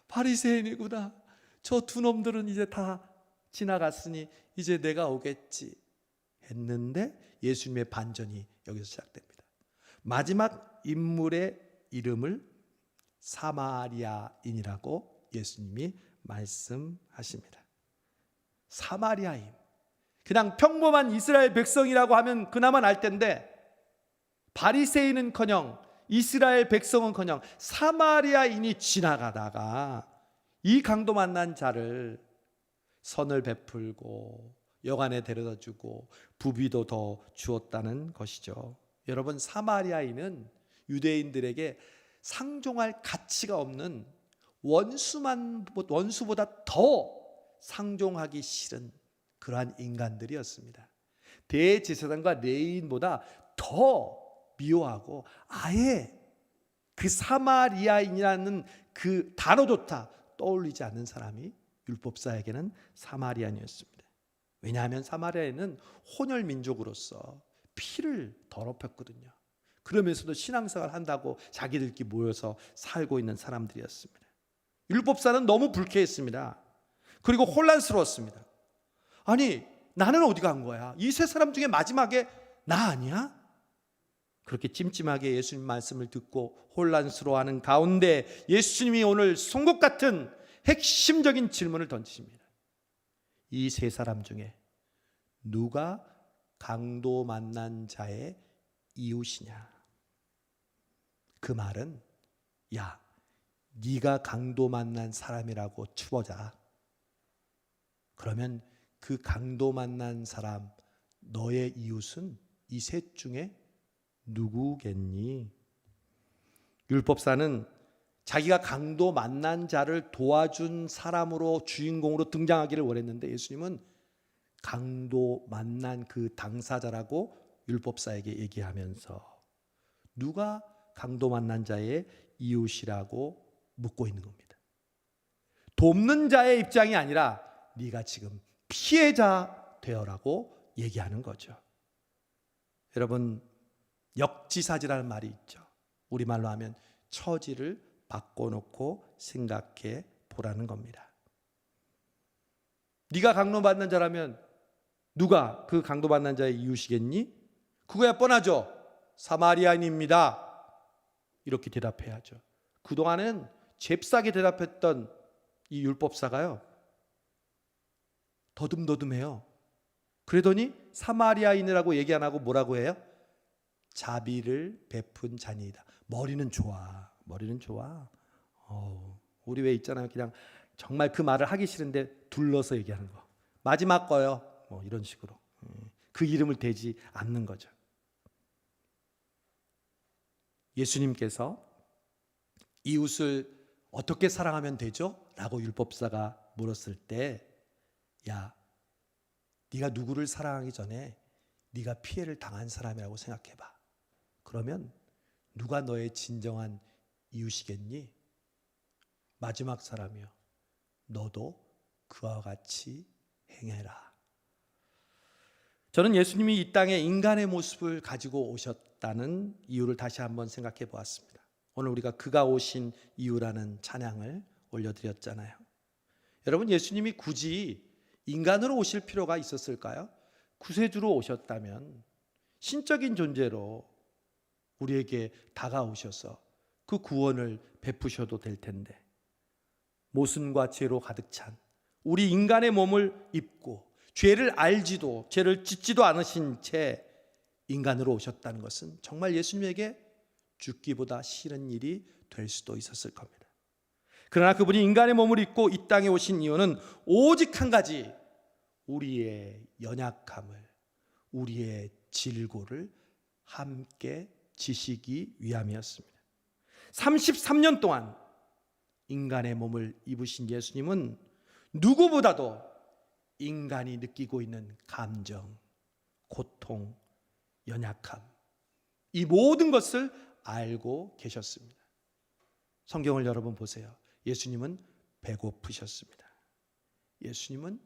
바리새인이구나. 저 두 놈들은 이제 다 지나갔으니 이제 내가 오겠지 했는데 예수님의 반전이 여기서 시작됩니다. 마지막 인물의 이름을 사마리아인이라고 예수님이 말씀하십니다. 사마리아인, 그냥 평범한 이스라엘 백성이라고 하면 그나마 알 텐데 바리새인은커녕 이스라엘 백성은커녕 사마리아인이 지나가다가 이 강도 만난 자를 선을 베풀고 여관에 데려다 주고 부비도 더 주었다는 것이죠. 여러분, 사마리아인은 유대인들에게 상종할 가치가 없는 원수보다 더 상종하기 싫은 그러한 인간들이었습니다. 대제사장과 레위인보다 더 미워하고 아예 그 사마리아인이라는 그 단어조차 떠올리지 않는 사람이 율법사에게는 사마리아인이었습니다. 왜냐하면 사마리아인은 혼혈 민족으로서 피를 더럽혔거든요. 그러면서도 신앙생활 한다고 자기들끼리 모여서 살고 있는 사람들이었습니다. 율법사는 너무 불쾌했습니다. 그리고 혼란스러웠습니다. 아니, 나는 어디 간 거야? 이 세 사람 중에 마지막에 나 아니야? 그렇게 찜찜하게 예수님 말씀을 듣고 혼란스러워하는 가운데 예수님이 오늘 송곳 같은 핵심적인 질문을 던지십니다. 이 세 사람 중에 누가 강도 만난 자의 이웃이냐? 그 말은 야, 네가 강도 만난 사람이라고 치보자. 그러면 그 강도 만난 사람, 너의 이웃은 이 셋 중에 누구겠니? 율법사는 자기가 강도 만난 자를 도와준 사람으로 주인공으로 등장하기를 원했는데 예수님은 강도 만난 그 당사자라고 율법사에게 얘기하면서 누가 강도 만난 자의 이웃이라고 묻고 있는 겁니다. 돕는 자의 입장이 아니라 네가 지금 피해자 되어라고 얘기하는 거죠. 여러분, 역지사지라는 말이 있죠. 우리말로 하면 처지를 바꿔놓고 생각해 보라는 겁니다. 네가 강도받는 자라면 누가 그 강도받는 자의 이웃이겠니? 그거야 뻔하죠. 사마리아인입니다. 이렇게 대답해야죠. 그동안은 잽싸게 대답했던 이 율법사가요, 더듬더듬해요. 그러더니 사마리아인이라고 얘기 안 하고 뭐라고 해요? 자비를 베푼 자니이다. 머리는 좋아. 머리는 좋아. 우리 왜 있잖아요. 그냥 정말 그 말을 하기 싫은데 둘러서 얘기하는 거. 마지막 거요. 뭐 이런 식으로. 그 이름을 대지 않는 거죠. 예수님께서 이웃을 어떻게 사랑하면 되죠? 라고 율법사가 물었을 때, 야, 네가 누구를 사랑하기 전에 네가 피해를 당한 사람이라고 생각해봐. 그러면 누가 너의 진정한 이웃이겠니? 마지막 사람이요. 너도 그와 같이 행해라. 저는 예수님이 이 땅에 인간의 모습을 가지고 오셨다는 이유를 다시 한번 생각해 보았습니다. 오늘 우리가 그가 오신 이유라는 찬양을 올려드렸잖아요. 여러분, 예수님이 굳이 인간으로 오실 필요가 있었을까요? 구세주로 오셨다면 신적인 존재로 우리에게 다가오셔서 그 구원을 베푸셔도 될 텐데, 모순과 죄로 가득 찬 우리 인간의 몸을 입고 죄를 알지도 죄를 짓지도 않으신 채 인간으로 오셨다는 것은 정말 예수님에게 죽기보다 싫은 일이 될 수도 있었을 겁니다. 그러나 그분이 인간의 몸을 입고 이 땅에 오신 이유는 오직 한 가지, 우리의 연약함을, 우리의 질고를 함께 지시기 위함이었습니다. 33년 동안 인간의 몸을 입으신 예수님은 누구보다도 인간이 느끼고 있는 감정, 고통, 연약함, 이 모든 것을 알고 계셨습니다. 성경을 여러분 보세요. 예수님은 배고프셨습니다. 예수님은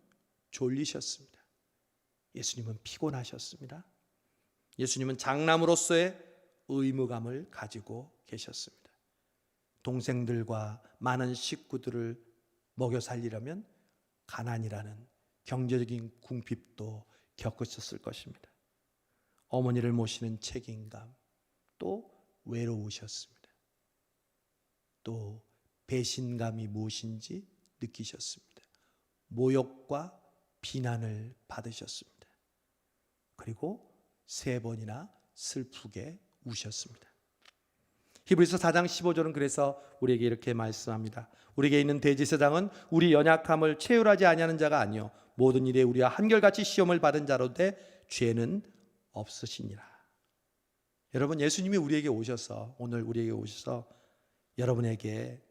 졸리셨습니다. 예수님은 피곤하셨습니다. 예수님은 장남으로서의 의무감을 가지고 계셨습니다. 동생들과 많은 식구들을 먹여 살리려면 가난이라는 경제적인 궁핍도 겪으셨을 것입니다. 어머니를 모시는 책임감, 또 외로우셨습니다. 또 배신감이 무엇인지 느끼셨습니다. 모욕과 비난을 받으셨습니다. 그리고 3번이나 슬프게 우셨습니다. 히브리서 4장 15절은 그래서 우리에게 이렇게 말씀합니다. 우리에게 있는 대제사장은 우리 연약함을 체휼하지 아니하는 자가 아니요 모든 일에 우리와 한결같이 시험을 받은 자로되 죄는 없으시니라. 여러분, 예수님이 우리에게 오셔서, 오늘 우리에게 오셔서 여러분에게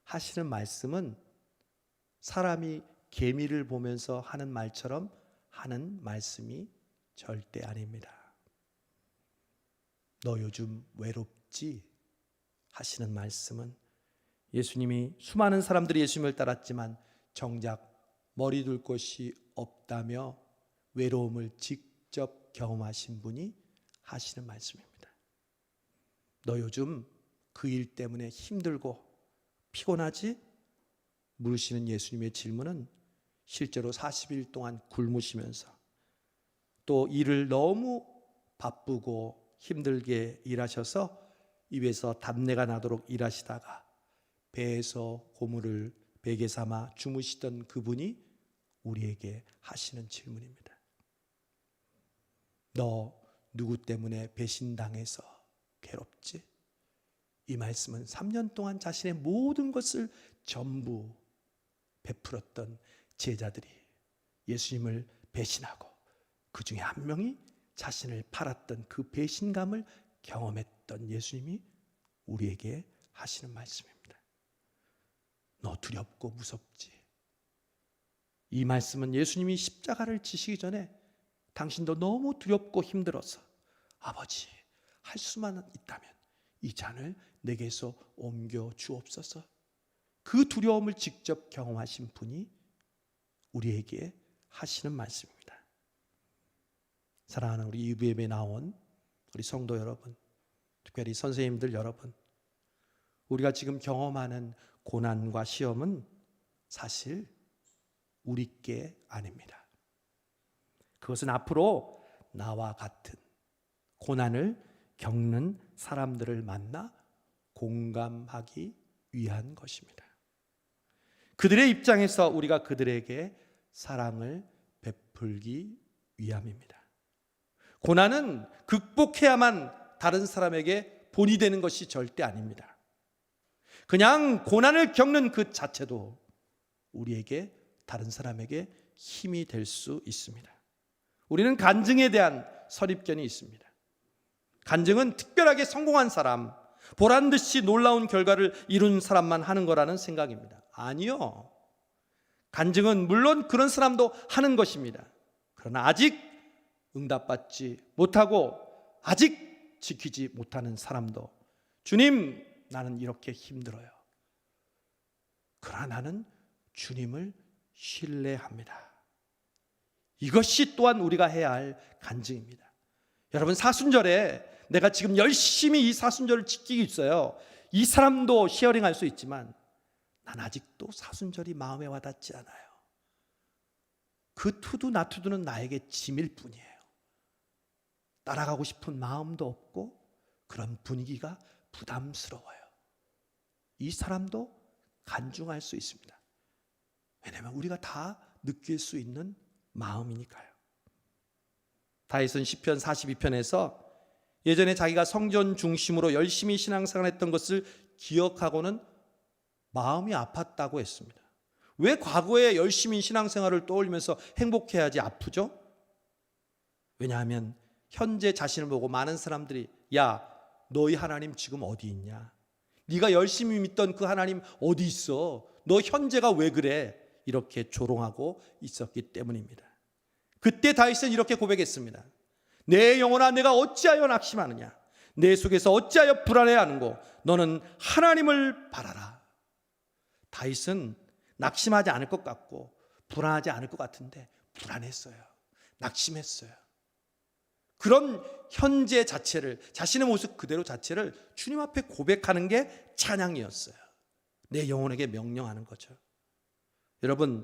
하시는 말씀은 사람이 개미를 보면서 하는 말처럼 하는 말씀이 절대 아닙니다. 너 요즘 외롭지? 하시는 말씀은 예수님이 수많은 사람들이 예수님을 따랐지만 정작 머리 둘 곳이 없다며 외로움을 직접 경험하신 분이 하시는 말씀입니다. 너 요즘 그 일 때문에 힘들고 피곤하지? 물으시는 예수님의 질문은 실제로 40일 동안 굶으시면서 또 일을 너무 바쁘고 힘들게 일하셔서 입에서 답내가 나도록 일하시다가 배에서 고물을 베개 삼아 주무시던 그분이 우리에게 하시는 질문입니다. 너 누구 때문에 배신당해서 괴롭지? 이 말씀은 3년 동안 자신의 모든 것을 전부 베풀었던 제자들이 예수님을 배신하고 그 중에 한 명이 자신을 팔았던 그 배신감을 경험했던 예수님이 우리에게 하시는 말씀입니다. 너 두렵고 무섭지? 이 말씀은 예수님이 십자가를 지시기 전에 당신도 너무 두렵고 힘들어서 아버지, 할 수만 있다면 이 잔을 내게서 옮겨 주옵소서. 그 두려움을 직접 경험하신 분이 우리에게 하시는 말씀입니다. 사랑하는 우리 UBM에 나온 우리 성도 여러분, 특별히 선생님들 여러분, 우리가 지금 경험하는 고난과 시험은 사실 우리 게 아닙니다. 그것은 앞으로 나와 같은 고난을 겪는 사람들을 만나 공감하기 위한 것입니다. 그들의 입장에서 우리가 그들에게 사랑을 베풀기 위함입니다. 고난은 극복해야만 다른 사람에게 본이 되는 것이 절대 아닙니다. 그냥 고난을 겪는 그 자체도 우리에게 다른 사람에게 힘이 될 수 있습니다. 우리는 간증에 대한 선입견이 있습니다. 간증은 특별하게 성공한 사람, 보란듯이 놀라운 결과를 이룬 사람만 하는 거라는 생각입니다. 아니요. 간증은 물론 그런 사람도 하는 것입니다. 그러나 아직 응답받지 못하고 아직 지키지 못하는 사람도 주님, 나는 이렇게 힘들어요. 그러나 나는 주님을 신뢰합니다. 이것이 또한 우리가 해야 할 간증입니다. 여러분, 사순절에 내가 지금 열심히 이 사순절을 지키고 있어요. 이 사람도 쉐어링할 수 있지만 난 아직도 사순절이 마음에 와닿지 않아요. 그 투두 나투두는 나에게 짐일 뿐이에요. 따라가고 싶은 마음도 없고 그런 분위기가 부담스러워요. 이 사람도 간증할 수 있습니다. 왜냐하면 우리가 다 느낄 수 있는 마음이니까요. 다윗은 시편 42편에서 예전에 자기가 성전 중심으로 열심히 신앙생활했던 것을 기억하고는 마음이 아팠다고 했습니다. 왜 과거에 열심히 신앙생활을 떠올리면서 행복해야지 아프죠? 왜냐하면 현재 자신을 보고 많은 사람들이 야, 너희 하나님 지금 어디 있냐? 네가 열심히 믿던 그 하나님 어디 있어? 너 현재가 왜 그래? 이렇게 조롱하고 있었기 때문입니다. 그때 다윗은 이렇게 고백했습니다. 내 영혼아, 내가 어찌하여 낙심하느냐? 내 속에서 어찌하여 불안해하는고? 너는 하나님을 바라라. 다윗은 낙심하지 않을 것 같고 불안하지 않을 것 같은데 불안했어요. 낙심했어요. 그런 현재 자체를, 자신의 모습 그대로 자체를 주님 앞에 고백하는 게 찬양이었어요. 내 영혼에게 명령하는 거죠. 여러분이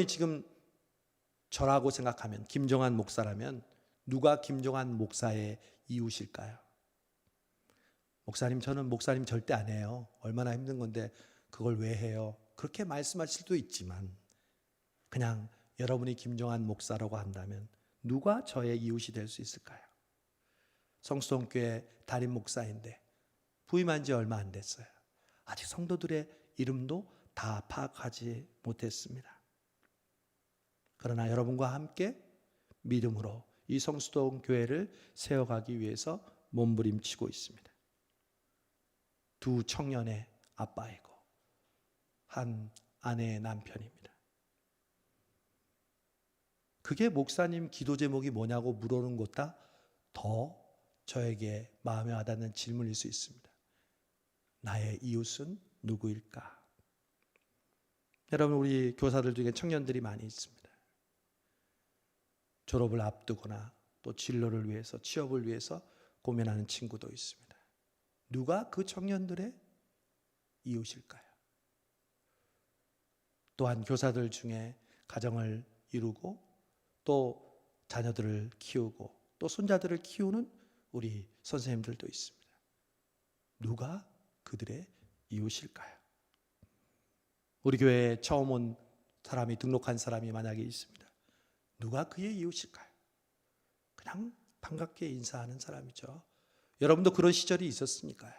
지금 저라고 생각하면, 김종환 목사라면 누가 김종환 목사의 이웃일까요? 목사님, 저는 목사님 절대 안 해요. 얼마나 힘든 건데 그걸 왜 해요? 그렇게 말씀하실 수도 있지만 그냥 여러분이 김종환 목사라고 한다면 누가 저의 이웃이 될 수 있을까요? 성수동교회 담임 목사인데 부임한 지 얼마 안 됐어요. 아직 성도들의 이름도 다 파악하지 못했습니다. 그러나 여러분과 함께 믿음으로 이 성수동 교회를 세워가기 위해서 몸부림치고 있습니다. 두 청년의 아빠이고 한 아내의 남편입니다. 그게 목사님 기도 제목이 뭐냐고 물어보는 것보다 더 저에게 마음에 와닿는 질문일 수 있습니다. 나의 이웃은 누구일까? 여러분, 우리 교사들 중에 청년들이 많이 있습니다. 졸업을 앞두거나 또 진로를 위해서, 취업을 위해서 고민하는 친구도 있습니다. 누가 그 청년들의 이웃일까요? 또한 교사들 중에 가정을 이루고 또 자녀들을 키우고 또 손자들을 키우는 우리 선생님들도 있습니다. 누가 그들의 이웃일까요? 우리 교회에 처음 온 사람이, 등록한 사람이 만약에 있습니다. 누가 그의 이웃일까요? 그냥 반갑게 인사하는 사람이죠. 여러분도 그런 시절이 있었으니까요.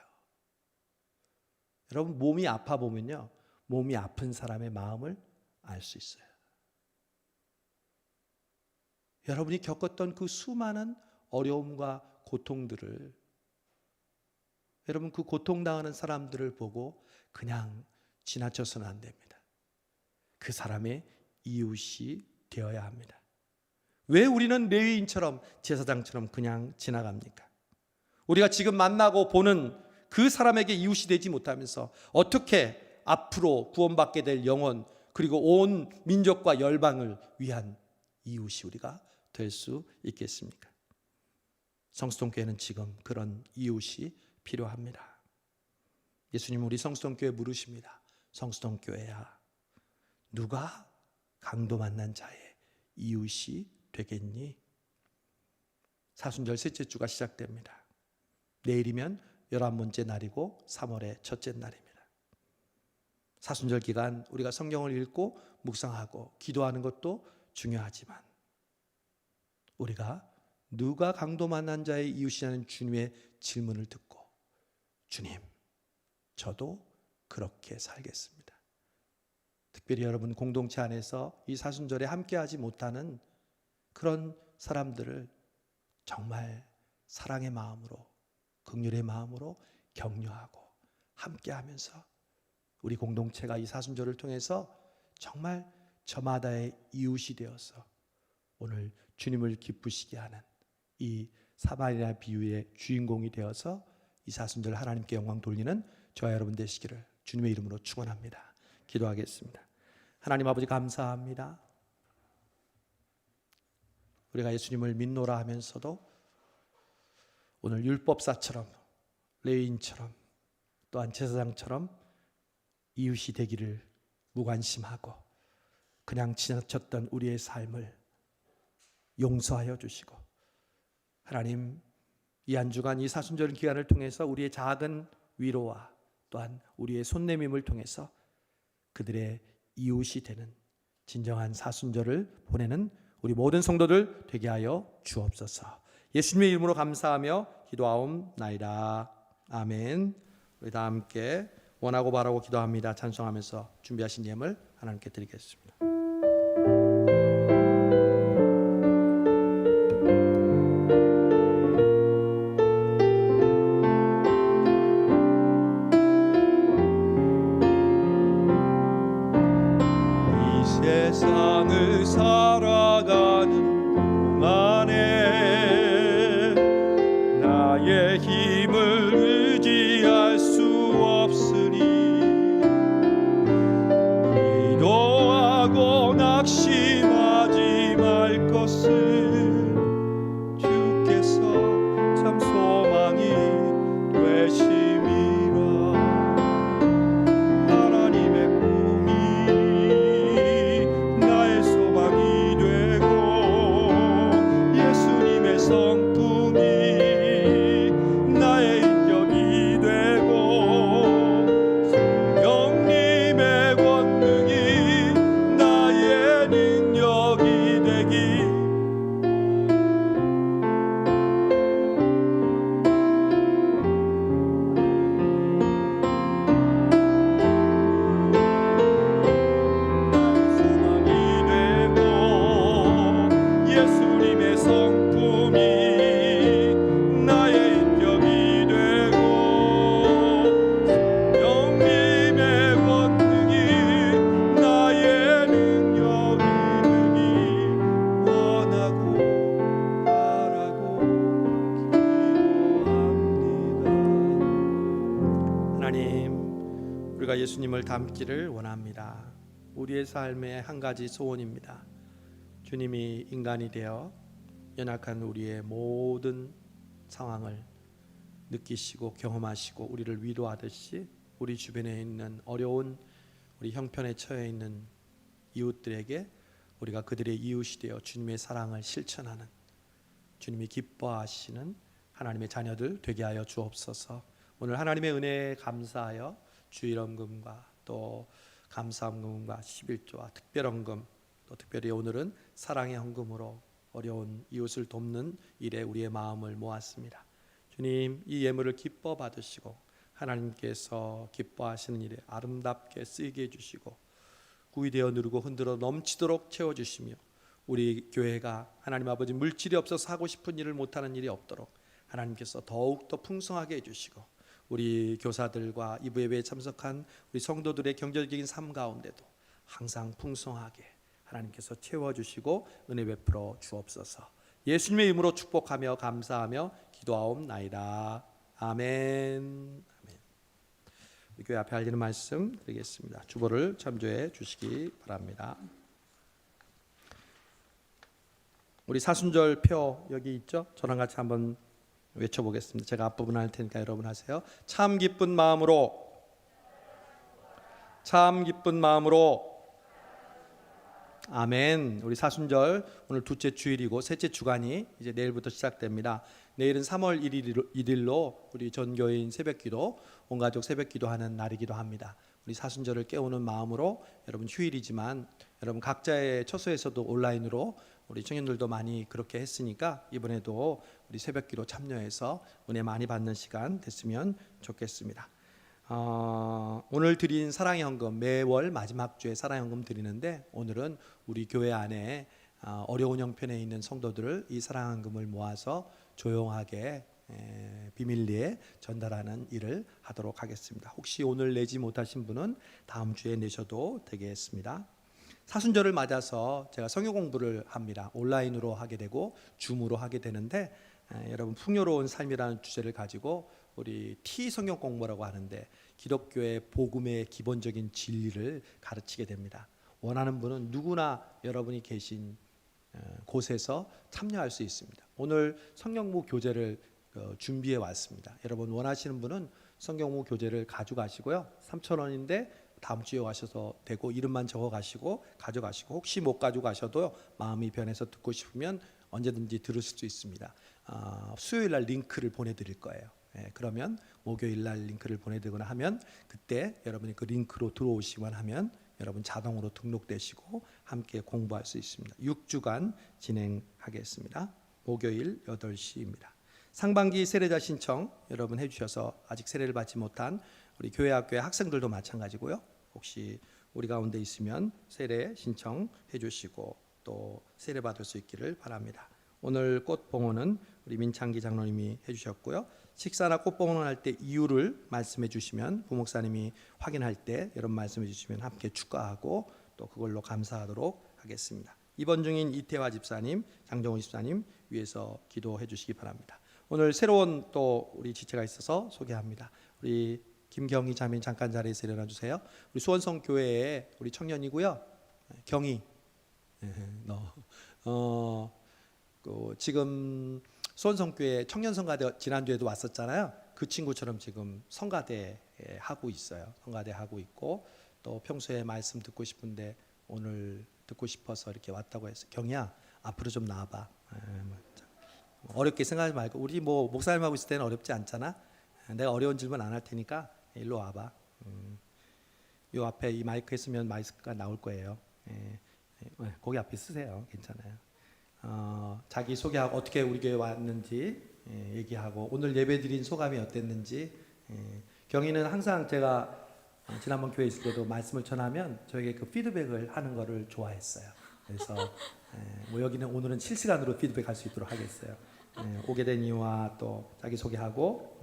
여러분 몸이 아파 보면요, 몸이 아픈 사람의 마음을 알 수 있어요. 여러분이 겪었던 그 수많은 어려움과 고통들을, 여러분 그 고통당하는 사람들을 보고 그냥 지나쳐서는 안 됩니다. 그 사람의 이웃이 되어야 합니다. 왜 우리는 레위인처럼, 제사장처럼 그냥 지나갑니까? 우리가 지금 만나고 보는 그 사람에게 이웃이 되지 못하면서 어떻게 앞으로 구원받게 될 영혼, 그리고 온 민족과 열방을 위한 이웃이 우리가 될 수 있겠습니까? 성수동교회는 지금 그런 이웃이 필요합니다. 예수님 우리 성수동교회 물으십니다. 성수동교회야, 누가 강도 만난 자의 이웃이 되겠니? 사순절 셋째 주가 시작됩니다. 내일이면 11번째 날이고 3월의 첫째 날입니다. 사순절 기간 우리가 성경을 읽고 묵상하고 기도하는 것도 중요하지만 우리가 누가 강도 만난 자의 이웃이냐는 주님의 질문을 듣고, 주님, 저도 그렇게 살겠습니다. 특별히 여러분 공동체 안에서 이 사순절에 함께하지 못하는 그런 사람들을 정말 사랑의 마음으로, 긍휼의 마음으로 격려하고 함께하면서 우리 공동체가 이 사순절을 통해서 정말 저마다의 이웃이 되어서 오늘 주님을 기쁘시게 하는 이 사마리아 비유의 주인공이 되어서 이 사순절 하나님께 영광 돌리는 저와 여러분 되시기를 주님의 이름으로 축원합니다. 기도하겠습니다. 하나님 아버지 감사합니다. 우리가 예수님을 믿노라 하면서도 오늘 율법사처럼, 레위인처럼, 또한 제사장처럼 이웃이 되기를 무관심하고 그냥 지나쳤던 우리의 삶을 용서하여 주시고, 하나님 이 한 주간 이 사순절 기간을 통해서 우리의 작은 위로와 또한 우리의 손내밈을 통해서 그들의 이웃이 되는 진정한 사순절을 보내는 우리 모든 성도들 되게 하여 주옵소서. 예수님의 이름으로 감사하며 기도하옵나이다. 아멘. 우리 다 함께 원하고 바라고 기도합니다. 찬송하면서 준비하신 예물 하나님께 드리겠습니다. 세상을 살아가는 동안에 나의 힘을 의지할 수 없으니 기도하고 낙심하지 말 것을 주께서 참 소망이 되심이라. 하나님의 꿈이 나의 소망이 되고 예수님의 성품이 나의 인격이 되고 성령님의 권능이 나의 능력이 되기 소망이 되고 예수님의 성품이 나의 인격이 되고 성령님의 권능이 나의 능력이 되기 원하고 바라고 기도합니다. 하나님, 우리가 예수님을 닮기를 원합니다. 우리의 삶의 한 가지 소원입니다. 주님이 인간이 되어 연약한 우리의 모든 상황을 느끼시고 경험하시고 우리를 위로하듯이 우리 주변에 있는 어려운 우리 형편에 처해 있는 이웃들에게 우리가 그들의 이웃이 되어 주님의 사랑을 실천하는, 주님이 기뻐하시는 하나님의 자녀들 되게 하여 주옵소서. 오늘 하나님의 은혜에 감사하여 주일헌금과 또 감사헌금과 11조와 특별헌금, 또 특별히 오늘은 사랑의 헌금으로 어려운 이웃을 돕는 일에 우리의 마음을 모았습니다. 주님, 이 예물을 기뻐 받으시고 하나님께서 기뻐하시는 일에 아름답게 쓰이게 해주시고 구이되어 누르고 흔들어 넘치도록 채워주시며 우리 교회가 하나님 아버지 물질이 없어서 하고 싶은 일을 못하는 일이 없도록 하나님께서 더욱더 풍성하게 해주시고 우리 교사들과 이부 예배에 참석한 우리 성도들의 경제적인 삶 가운데도 항상 풍성하게 하나님께서 채워주시고 은혜 베풀어 주옵소서. 예수님의 이름으로 축복하며 감사하며 기도하옵나이다. 아멘. 아멘. 우리 교회 앞에 알리는 말씀 드리겠습니다. 주보를 참조해 주시기 바랍니다. 우리 사순절 표 여기 있죠? 저랑 같이 한번 외쳐보겠습니다. 제가 앞부분 할 테니까 여러분 하세요. 참 기쁜 마음으로, 참 기쁜 마음으로. 아멘. 우리 사순절 오늘 둘째 주일이고 셋째 주간이 이제 내일부터 시작됩니다. 내일은 3월 1일로 우리 전교인 새벽기도, 온가족 새벽기도하는 날이기도 합니다. 우리 사순절을 깨우는 마음으로 여러분 휴일이지만 여러분 각자의 처소에서도 온라인으로 우리 청년들도 많이 그렇게 했으니까 이번에도 우리 새벽기도 참여해서 은혜 많이 받는 시간 됐으면 좋겠습니다. 오늘 드린 사랑의 헌금, 매월 마지막 주에 사랑의 헌금 드리는데 오늘은 우리 교회 안에 어려운 형편에 있는 성도들을 이 사랑의 헌금을 모아서 조용하게 비밀리에 전달하는 일을 하도록 하겠습니다. 혹시 오늘 내지 못하신 분은 다음 주에 내셔도 되겠습니다. 사순절을 맞아서 제가 성경 공부를 합니다. 온라인으로 하게 되고 줌으로 하게 되는데 여러분 풍요로운 삶이라는 주제를 가지고 우리 T 성경 공부라고 하는데 기독교의 복음의 기본적인 진리를 가르치게 됩니다. 원하는 분은 누구나 여러분이 계신 곳에서 참여할 수 있습니다. 오늘 성경부 교재를 준비해 왔습니다. 여러분 원하시는 분은 성경부 교재를 가져가시고요. 3,000원인데 다음 주에 와셔서 되고 이름만 적어 가시고 가져가시고 혹시 못 가져가셔도 마음이 변해서 듣고 싶으면 언제든지 들으실 수 있습니다. 수요일 날 링크를 보내드릴 거예요. 그러면 목요일 날 링크를 보내드리거나 하면 그때 여러분이 그 링크로 들어오시기만 하면 여러분 자동으로 등록되시고 함께 공부할 수 있습니다. 6주간 진행하겠습니다. 목요일 8시입니다. 상반기 세례자 신청 여러분 해주셔서 아직 세례를 받지 못한 우리 교회 학교의 학생들도 마찬가지고요. 혹시 우리 가운데 있으면 세례 신청해 주시고 또 세례 받을 수 있기를 바랍니다. 오늘 꽃봉헌은 우리 민창기 장로님이 해주셨고요. 식사나 꽃봉헌 할 때 이유를 말씀해 주시면 부목사님이 확인할 때 여러분 말씀해 주시면 함께 축하하고 또 그걸로 감사하도록 하겠습니다. 입원 중인 이태화 집사님, 장정훈 집사님 위해서 기도해 주시기 바랍니다. 오늘 새로운 또 우리 지체가 있어서 소개합니다. 우리 김경희 자매 잠깐 자리에서 일어나 주세요. 우리 수원성 교회의 우리 청년이고요. 경희, 지금 수원성 교회 청년 성가대 지난주에도 왔었잖아요. 그 친구처럼 지금 성가대 하고 있어요. 성가대 하고 있고 또 평소에 말씀 듣고 싶은데 오늘 듣고 싶어서 이렇게 왔다고 했어요. 경희야, 앞으로 좀 나와봐. 어렵게 생각하지 말고 우리 뭐 목사님하고 있을 때는 어렵지 않잖아. 내가 어려운 질문 안 할 테니까 일로 와봐. 요 앞에 이 마이크 있으면 마이크가 나올 거예요. 거기 앞에 쓰세요. 괜찮아요. 자기 소개하고 어떻게 우리 교회 왔는지 얘기하고 오늘 예배 드린 소감이 어땠는지. 경희는 항상 제가 지난번 교회 있을 때도 말씀을 전하면 저에게 그 피드백을 하는 거를 좋아했어요. 그래서 뭐 여기는 오늘은 실시간으로 피드백할 수 있도록 하겠어요. 오게 된 이유와 또 자기 소개하고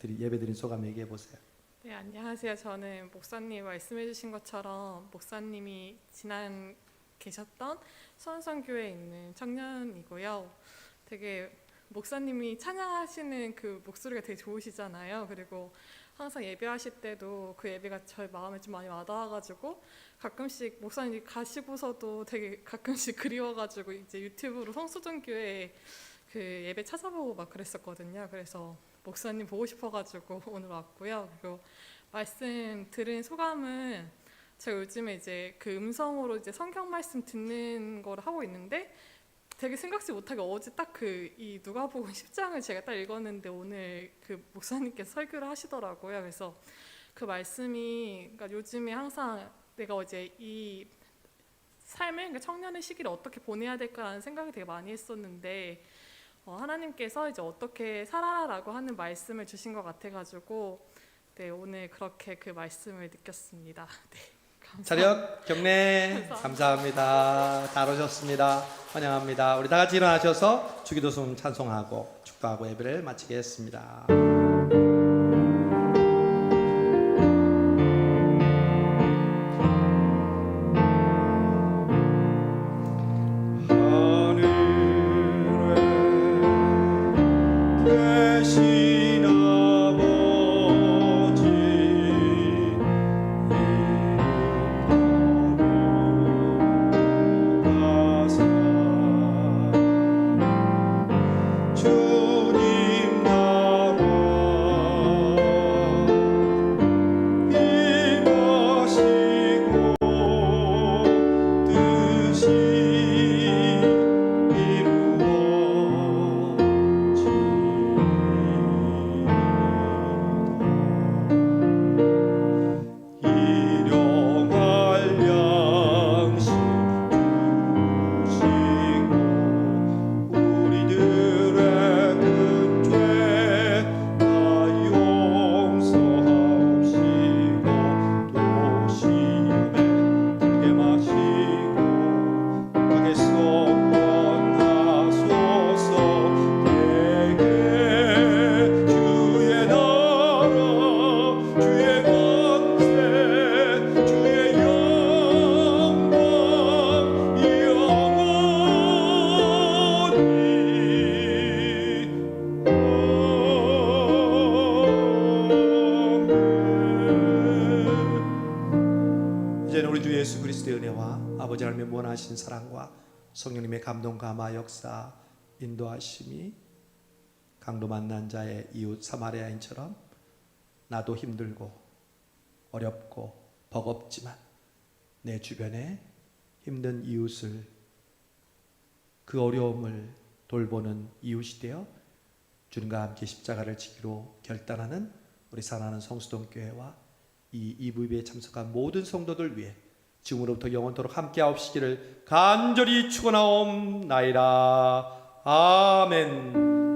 예배 드린 소감 얘기해 보세요. 네, 안녕하세요. 저는 목사님 말씀해 주신 것처럼 목사님이 지난 계셨던 수원성교회에 있는 청년이고요. 되게 목사님이 찬양하시는 그 목소리가 되게 좋으시잖아요. 그리고 항상 예배하실 때도 그 예배가 저희 마음에 좀 많이 와닿아가지고 가끔씩 목사님 가시고서도 되게 가끔씩 그리워가지고 이제 유튜브로 성수동교회 그 예배 찾아보고 막 그랬었거든요. 그래서 목사님 보고 싶어가지고 오늘 왔고요. 그리고 말씀 들은 소감은 제가 요즘에 이제 그 음성으로 이제 성경 말씀 듣는 거를 하고 있는데 되게 생각지 못하게 어제 딱 그 이 누가복음 10장을 제가 딱 읽었는데 오늘 그 목사님께서 설교를 하시더라고요. 그래서 그 말씀이 그러니까 요즘에 항상 내가 이제 이 삶을 그러니까 청년의 시기를 어떻게 보내야 될까라는 생각을 되게 많이 했었는데 하나님께서 이제 어떻게 살아라라고 하는 말씀을 주신 것 같아가지고 네 오늘 그렇게 그 말씀을 느꼈습니다. 네. 차렷 경례 감사합니다. 잘 오셨습니다. 환영합니다. 우리 다 같이 일어나셔서 주기도송 찬송하고 축도하고 예배를 마치겠습니다. 계신 아버지 주님 나라 임하시고 뜻이 일용할 양식 주시고 우리들의 큰 죄 다 용서하옵시고 또 시험에 들게 마시고 악에서 구원하소서. 내게 주의 나라 주의 권세 주의 영광 영원히. 이제는 우리 주 예수 그리스도의 은혜와 아버지 하나님의 무한하신 사랑과 성령님의 감동 감화 역사 인도하심이 강도 만난 자의 이웃 사마리아인처럼 나도 힘들고 어렵고 버겁지만 내 주변에 힘든 이웃을 그 어려움을 돌보는 이웃이 되어 주님과 함께 십자가를 지기로 결단하는 우리 사랑하는 성수동교회와 이 EVB에 참석한 모든 성도들 위해 지금으로부터 영원토록 함께 하옵시기를 간절히 축원하옵나이다. 아멘.